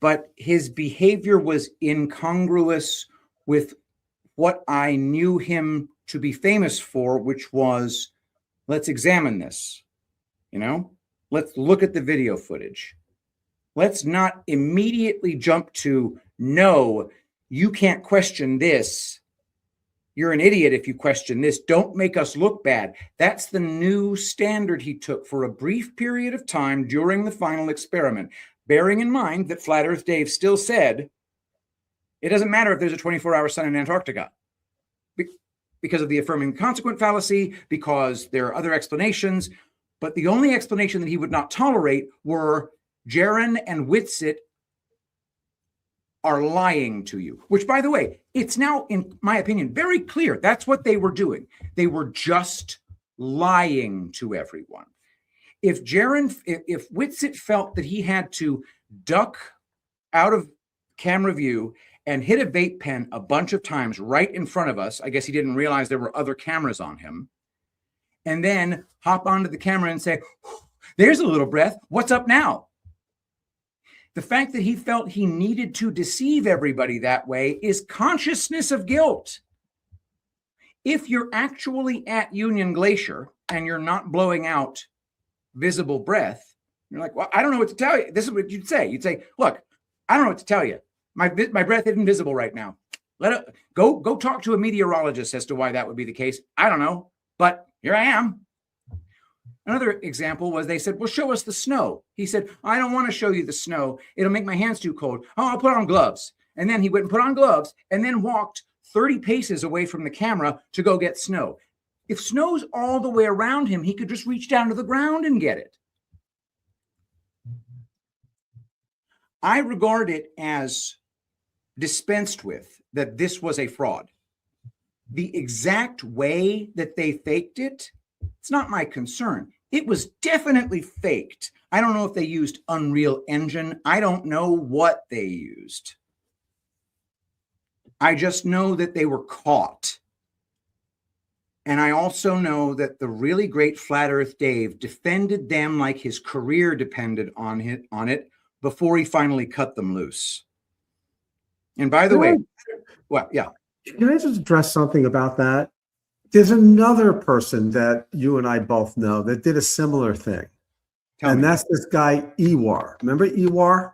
But his behavior was incongruous with what I knew him to be famous for, which was, let's examine this. You know, let's look at the video footage. Let's not immediately jump to, no, you can't question this. You're an idiot if you question this. Don't make us look bad. That's the new standard he took for a brief period of time during the final experiment, bearing in mind that Flat Earth Dave still said, it doesn't matter if there's a 24-hour sun in Antarctica because of the affirming consequent fallacy, because there are other explanations. But the only explanation that he would not tolerate were Jaron and Whitsitt are lying to you, which, by the way, it's now, in my opinion, very clear. That's what they were doing. They were just lying to everyone. If Whitsitt felt that he had to duck out of camera view and hit a vape pen a bunch of times right in front of us, I guess he didn't realize there were other cameras on him, and then hop onto the camera and say, there's a little breath, what's up now? The fact that he felt he needed to deceive everybody that way is consciousness of guilt. If you're actually at Union Glacier and you're not blowing out visible breath, you're like, well, I don't know what to tell you. This is what you'd say. You'd say, look, I don't know what to tell you. My breath isn't visible right now. Go talk to a meteorologist as to why that would be the case. I don't know, but here I am. Another example was they said, well, show us the snow. He said, I don't want to show you the snow. It'll make my hands too cold. Oh, I'll put on gloves. And then he went and put on gloves and then walked 30 paces away from the camera to go get snow. If snow's all the way around him, he could just reach down to the ground and get it. I regard it as dispensed with that this was a fraud. The exact way that they faked it, it's not my concern. It was definitely faked. I don't know if they used Unreal Engine. I don't know what they used. I just know that they were caught. And I also know that the really great Flat Earth Dave defended them like his career depended on it before he finally cut them loose. And by the way, well, yeah. Can I just address something about that? There's another person that you and I both know that did a similar thing. And that's this guy, Ewar. Remember Ewar?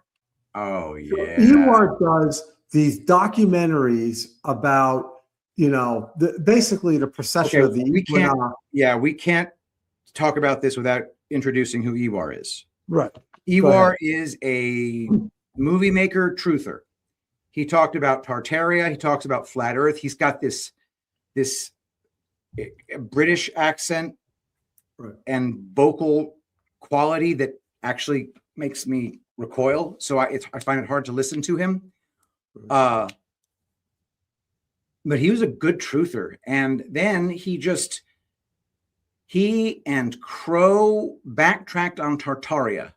Oh, yeah. So Ewar does these documentaries about, basically the procession of the equinox. We can't talk about this without introducing who Ewar is. Right. Ewar is a movie maker, truther. He talked about Tartaria. He talks about Flat Earth. He's got this British accent and vocal quality that actually makes me recoil. So I find it hard to listen to him. But he was a good truther. And then he and Crow backtracked on Tartaria.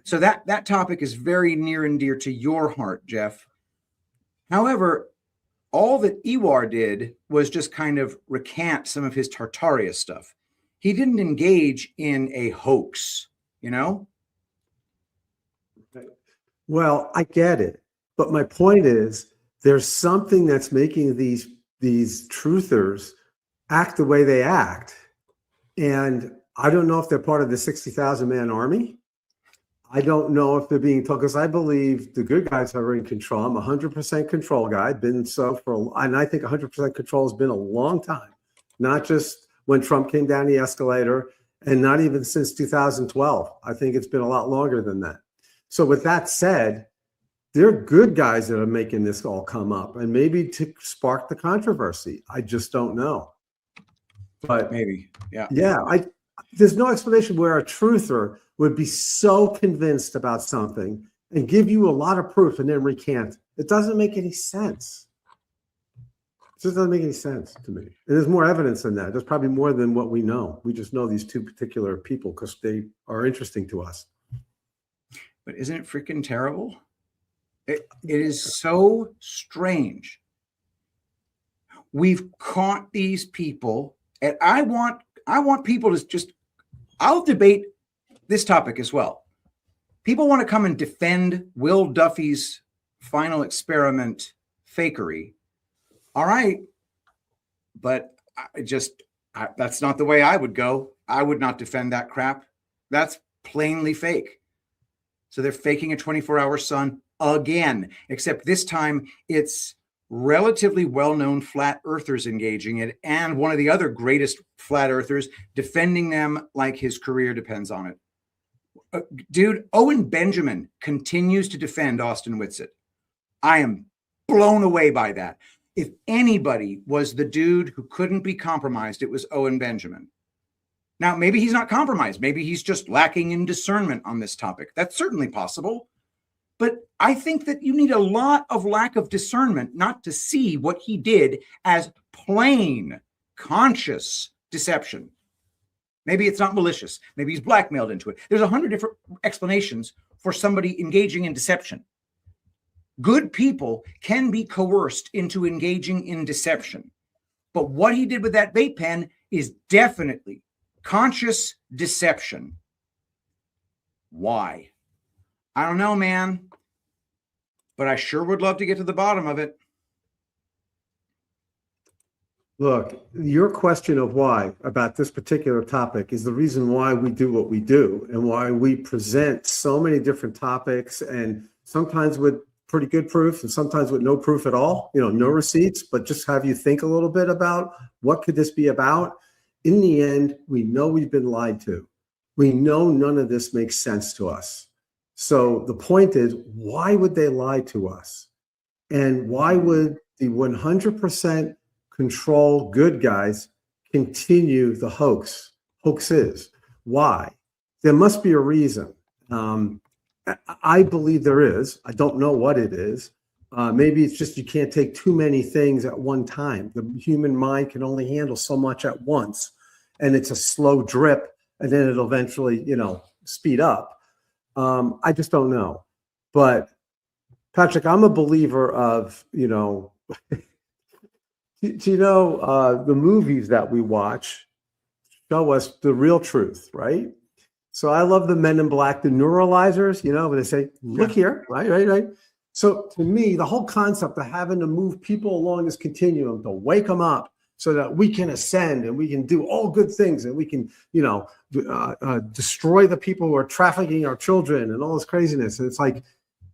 So that topic is very near and dear to your heart, Jeff. However, all that Ewar did was just kind of recant some of his Tartaria stuff. He didn't engage in a hoax, Well, I get it. But my point is, there's something that's making these truthers act the way they act. And I don't know if they're part of the 60,000 man army. I don't know if they're being told, because I believe the good guys are in control. I'm 100% control guy, been so and I think 100% control has been a long time, not just when Trump came down the escalator, and not even since 2012. I think it's been a lot longer than that. So with that said, they're good guys that are making this all come up, and maybe to spark the controversy. I just don't know. But maybe, yeah. There's no explanation where a truther would be so convinced about something and give you a lot of proof and then recant. It doesn't make any sense. It just doesn't make any sense to me. And there's more evidence than that. There's probably more than what we know. We just know these two particular people because they are interesting to us. But isn't it freaking terrible? It is so strange. We've caught these people, and I want people to just, I'll debate this topic as well. People want to come and defend Will Duffy's final experiment fakery. All right. But that's not the way I would go. I would not defend that crap. That's plainly fake. So they're faking a 24-hour sun again, except this time it's relatively well-known flat earthers engaging it, and one of the other greatest flat earthers defending them like his career depends on it. Dude, Owen Benjamin continues to defend Austin Whitsitt. I am blown away by that. If anybody was the dude who couldn't be compromised, it was Owen Benjamin. Now, maybe he's not compromised. Maybe he's just lacking in discernment on this topic. That's certainly possible. But I think that you need a lot of lack of discernment not to see what he did as plain, conscious deception. Maybe it's not malicious. Maybe he's blackmailed into it. There's 100 different explanations for somebody engaging in deception. Good people can be coerced into engaging in deception. But what he did with that vape pen is definitely conscious deception. Why? I don't know, man. But I sure would love to get to the bottom of it. Look, your question of why about this particular topic is the reason why we do what we do and why we present so many different topics, and sometimes with pretty good proof and sometimes with no proof at all, no receipts, but just have you think a little bit about what could this be about. In the end, we know we've been lied to. We know none of this makes sense to us. So the point is, why would they lie to us? And why would the 100% control good guys continue the hoaxes? Why? There must be a reason. I believe there is. I don't know what it is. Maybe it's just you can't take too many things at one time. The human mind can only handle so much at once. And it's a slow drip, and then it'll eventually, speed up. I just don't know. But Patrick, I'm a believer of, the movies that we watch show us the real truth, right? So I love the Men in Black, the neuralizers, when they say, look here, right. So to me, the whole concept of having to move people along this continuum, to wake them up so that we can ascend and we can do all good things and we can, destroy the people who are trafficking our children and all this craziness. And it's like,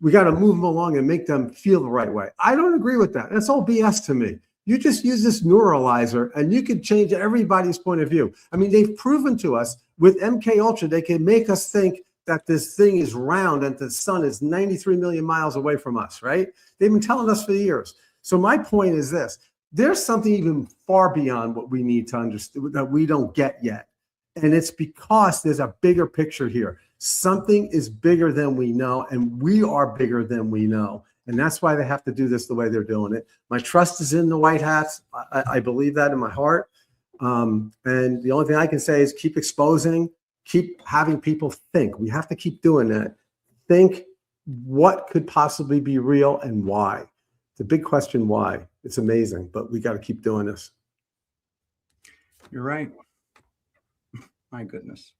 we got to move them along and make them feel the right way. I don't agree with that. That's all BS to me. You just use this neuralizer and you could change everybody's point of view. I mean, they've proven to us with MK Ultra, they can make us think that this thing is round and the sun is 93 million miles away from us, right? They've been telling us for years. So my point is this: there's something even far beyond what we need to understand that we don't get yet. And it's because there's a bigger picture here. Something is bigger than we know, and we are bigger than we know. And that's why they have to do this the way they're doing it. My trust is in the white hats. I believe that in my heart. And the only thing I can say is keep exposing, keep having people think. We have to keep doing that. Think what could possibly be real and why. It's a big question, why. It's amazing, but we got to keep doing this. You're right. My goodness.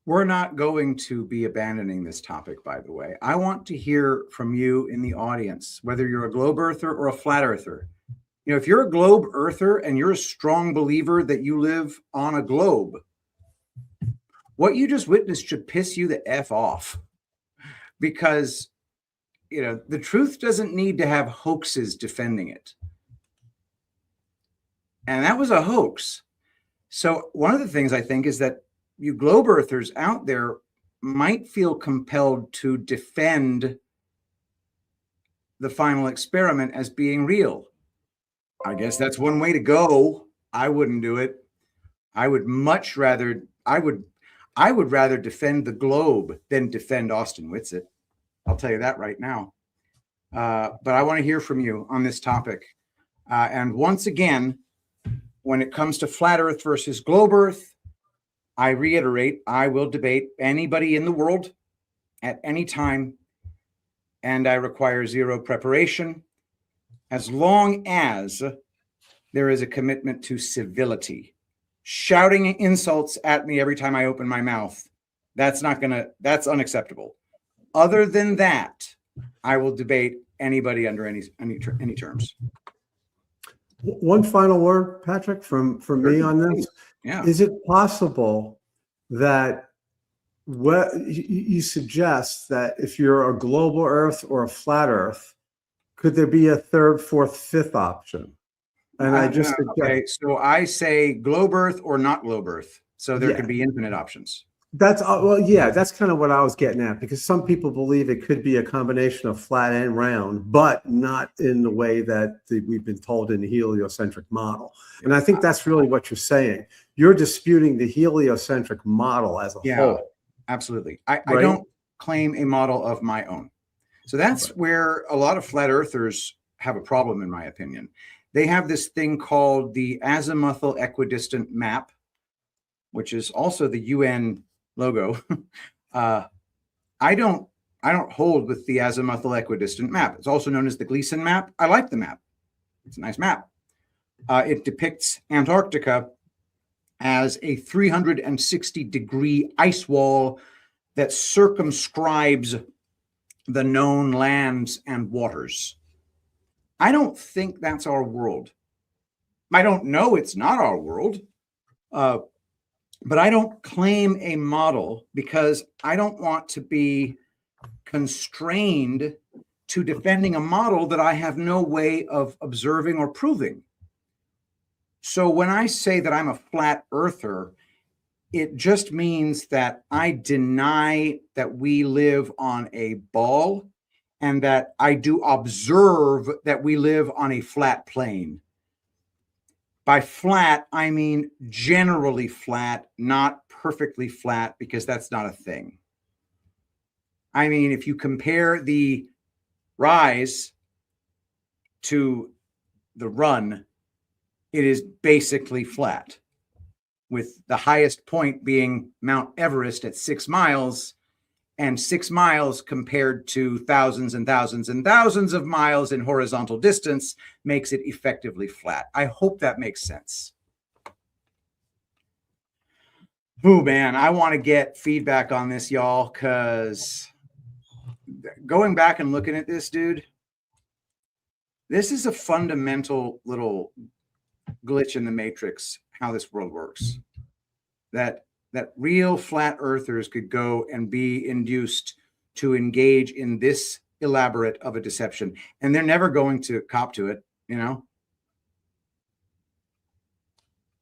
We're not going to be abandoning this topic, by the way. I want to hear from you in the audience, whether you're a globe earther or a flat earther. If you're a globe earther and you're a strong believer that you live on a globe, what you just witnessed should piss you the F off, because, the truth doesn't need to have hoaxes defending it. And that was a hoax. So one of the things I think is that you globe earthers out there might feel compelled to defend the final experiment as being real. I guess that's one way to go. I wouldn't do it. I would rather defend the globe than defend Austin Whitsitt. I'll tell you that right now. But I want to hear from you on this topic. And once again, when it comes to flat Earth versus globe Earth, I reiterate, I will debate anybody in the world at any time, and I require zero preparation as long as there is a commitment to civility. Shouting insults at me every time I open my mouth, that's unacceptable. Other than that, I will debate anybody under any terms. One final word, Patrick, from me on this. Yeah. Is it possible that you suggest that if you're a global Earth or a flat Earth, could there be a third, fourth, fifth option? And I just okay. So I say globe Earth or not globe Earth. So there could be infinite options. That's that's kind of what I was getting at, because some people believe it could be a combination of flat and round, but not in the way that we've been told in the heliocentric model. And I think that's really what you're saying. You're disputing the heliocentric model as a whole. Absolutely. I don't claim a model of my own. So that's where a lot of flat earthers have a problem, in my opinion. They have this thing called the azimuthal equidistant map, which is also the UN logo. I don't hold with the azimuthal equidistant map. It's also known as the Gleason map. I like the map. It's a nice map. It depicts Antarctica as a 360-degree ice wall that circumscribes the known lands and waters. I don't think that's our world. I don't know it's not our world. But I don't claim a model because I don't want to be constrained to defending a model that I have no way of observing or proving. So when I say that I'm a flat earther, it just means that I deny that we live on a ball and that I do observe that we live on a flat plane. By flat, I mean generally flat, not perfectly flat, because that's not a thing. I mean, if you compare the rise to the run, it is basically flat, with the highest point being Mount Everest at 6 miles, and 6 miles compared to thousands and thousands and thousands of miles in horizontal distance makes it effectively flat. I hope that makes sense. Ooh, man, I want to get feedback on this, y'all, because going back and looking at this, dude, this is a fundamental little glitch in the matrix, how this world works. That real flat earthers could go and be induced to engage in this elaborate of a deception, and they're never going to cop to it. You know,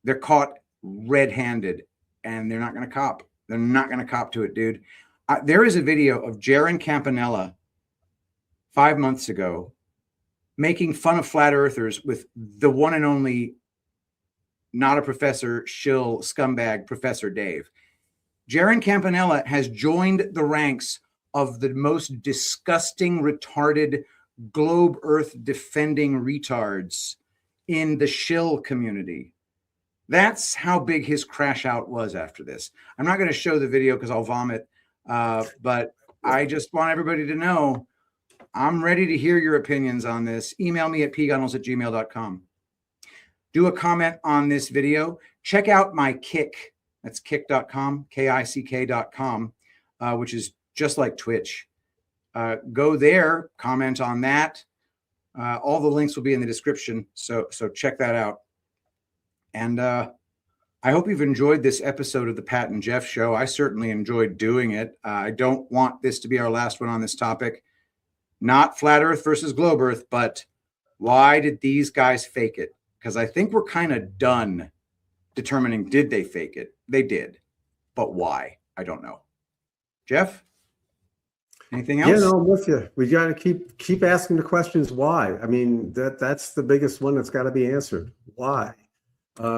they're caught red-handed, and they're not going to cop. They're not going to cop to it, dude. There is a video of Jaron Campanella 5 months ago making fun of flat earthers with the one and only not a professor shill scumbag Professor Dave. Jaron Campanella has joined the ranks of the most disgusting, retarded, globe earth defending retards in the shill community. That's how big his crash out was after this. I'm not going to show the video because I'll vomit, but I just want everybody to know I'm ready to hear your opinions on this. Email me at pgunnels@gmail.com. Do a comment on this video. Check out my Kick. That's kick.com, kick.com, which is just like Twitch. Go there, comment on that. All the links will be in the description, so check that out. And I hope you've enjoyed this episode of the Pat and Jeff Show. I certainly enjoyed doing it. I don't want this to be our last one on this topic. Not flat Earth versus globe Earth, but why did these guys fake it? because I think we're kind of done determining, did they fake it? They did. But why? I don't know. Jeff? Anything else? Yeah, no, I'm with you. We got to keep asking the questions why. I mean, that's the biggest one that's got to be answered. Why?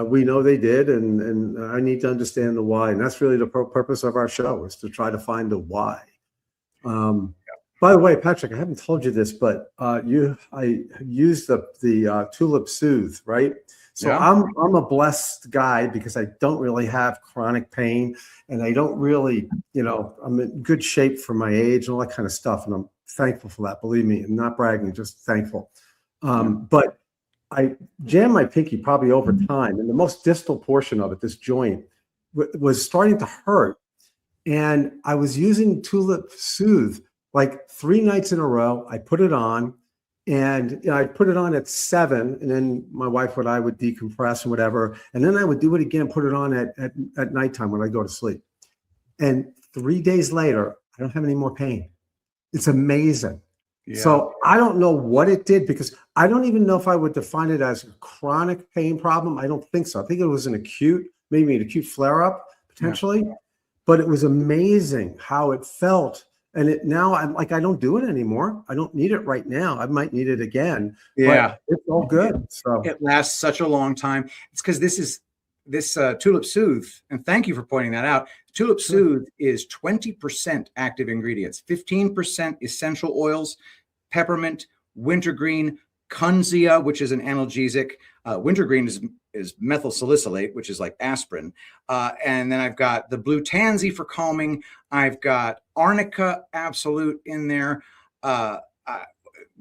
We know they did, and I need to understand the why. And that's really the purpose of our show, is to try to find the why. By the way, Patrick, I haven't told you this, but I used the Tulip Soothe, right? So Yeah. I'm a blessed guy because I don't really have chronic pain, and I don't really, I'm in good shape for my age and all that kind of stuff. And I'm thankful for that. Believe me, I'm not bragging, just thankful. But I jammed my pinky probably over time, and the most distal portion of it, this joint, was starting to hurt. And I was using Tulip Soothe like 3 nights in a row. I put it on, and I put it on at 7, and then my wife and I would decompress and whatever. And then I would do it again, put it on at nighttime when I go to sleep. And 3 days later, I don't have any more pain. It's amazing. Yeah. So I don't know what it did, because I don't even know if I would define it as a chronic pain problem. I don't think so. I think it was maybe an acute flare-up potentially. Yeah. But it was amazing how it felt. And now I'm like, I don't do it anymore. I don't need it right now. I might need it again. Yeah. But it's all good. So it lasts such a long time. It's because this Tulip Soothe, and thank you for pointing that out. Tulip Soothe is 20% active ingredients, 15% essential oils, peppermint, wintergreen, Kunzia, which is an analgesic. Wintergreen is methyl salicylate, which is like aspirin. And then I've got the blue tansy for calming. I've got Arnica Absolute in there.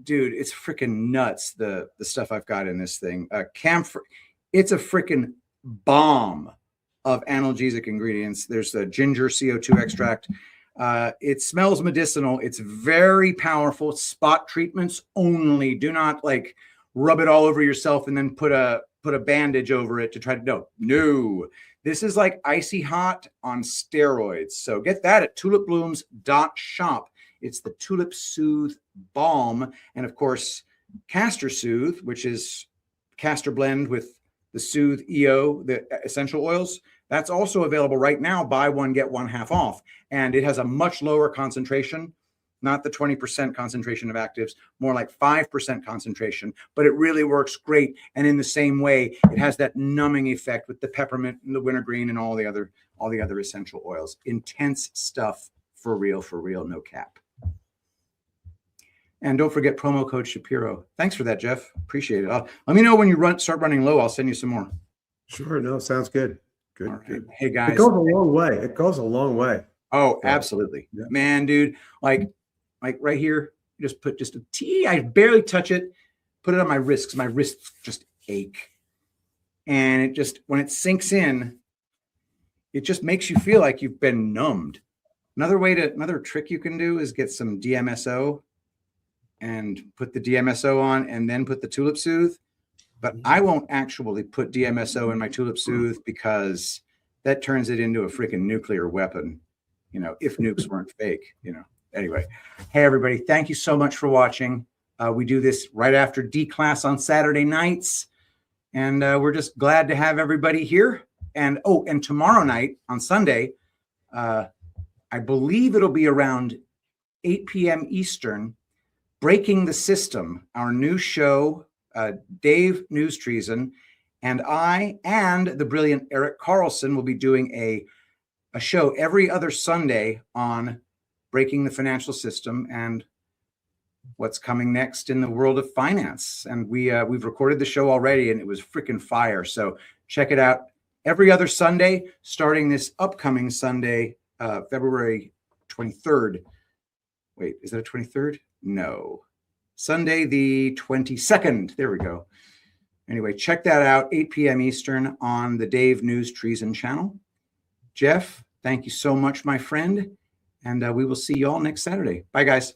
Dude, it's freaking nuts, the stuff I've got in this thing. Camphor, it's a freaking bomb of analgesic ingredients. There's the ginger CO2 extract. It smells medicinal. It's very powerful. Spot treatments only. Do not like rub it all over yourself and then put a bandage over it to try to no. This is like icy hot on steroids. So get that at tulipblooms.shop. It's the Tulip Soothe Balm, and of course Castor Soothe, which is castor blend with the Soothe EO, the essential oils. That's also available right now. Buy one, get one half off. And it has a much lower concentration, not the 20% concentration of actives, more like 5% concentration, but it really works great. And in the same way, it has that numbing effect with the peppermint and the wintergreen and all the other essential oils. Intense stuff for real, no cap. And don't forget promo code Shapiro. Thanks for that, Jeff. Appreciate it. Let me know when you start running low. I'll send you some more. Sure. No, sounds good. Good. Right. Good. Hey guys, it goes a long way. It goes a long way. Oh, absolutely, yeah. Man, dude. Like right here, just put just a T. I barely touch it. Put it on my wrist because my wrists just ache. And it just, when it sinks in, it just makes you feel like you've been numbed. Another trick you can do is get some DMSO and put the DMSO on and then put the Tulip Soothe. But I won't actually put DMSO in my Tulip Soothe because that turns it into a freaking nuclear weapon, if nukes weren't fake, Anyway, hey, everybody, thank you so much for watching. We do this right after D class on Saturday nights, and we're just glad to have everybody here. And tomorrow night on Sunday, I believe it'll be around 8 p.m. Eastern, Breaking the System, our new show, Dave News Treason, and I and the brilliant Eric Carlson will be doing a show every other Sunday on breaking the financial system and what's coming next in the world of finance. And we've recorded the show already, and it was freaking fire. So check it out every other Sunday, starting this upcoming Sunday, February 23rd. Wait, is that a 23rd? No. Sunday, the 22nd. There we go. Anyway, check that out, 8 p.m. Eastern on the Dave News Treason channel. Jeff, thank you so much, my friend. And we will see you all next Saturday. Bye, guys.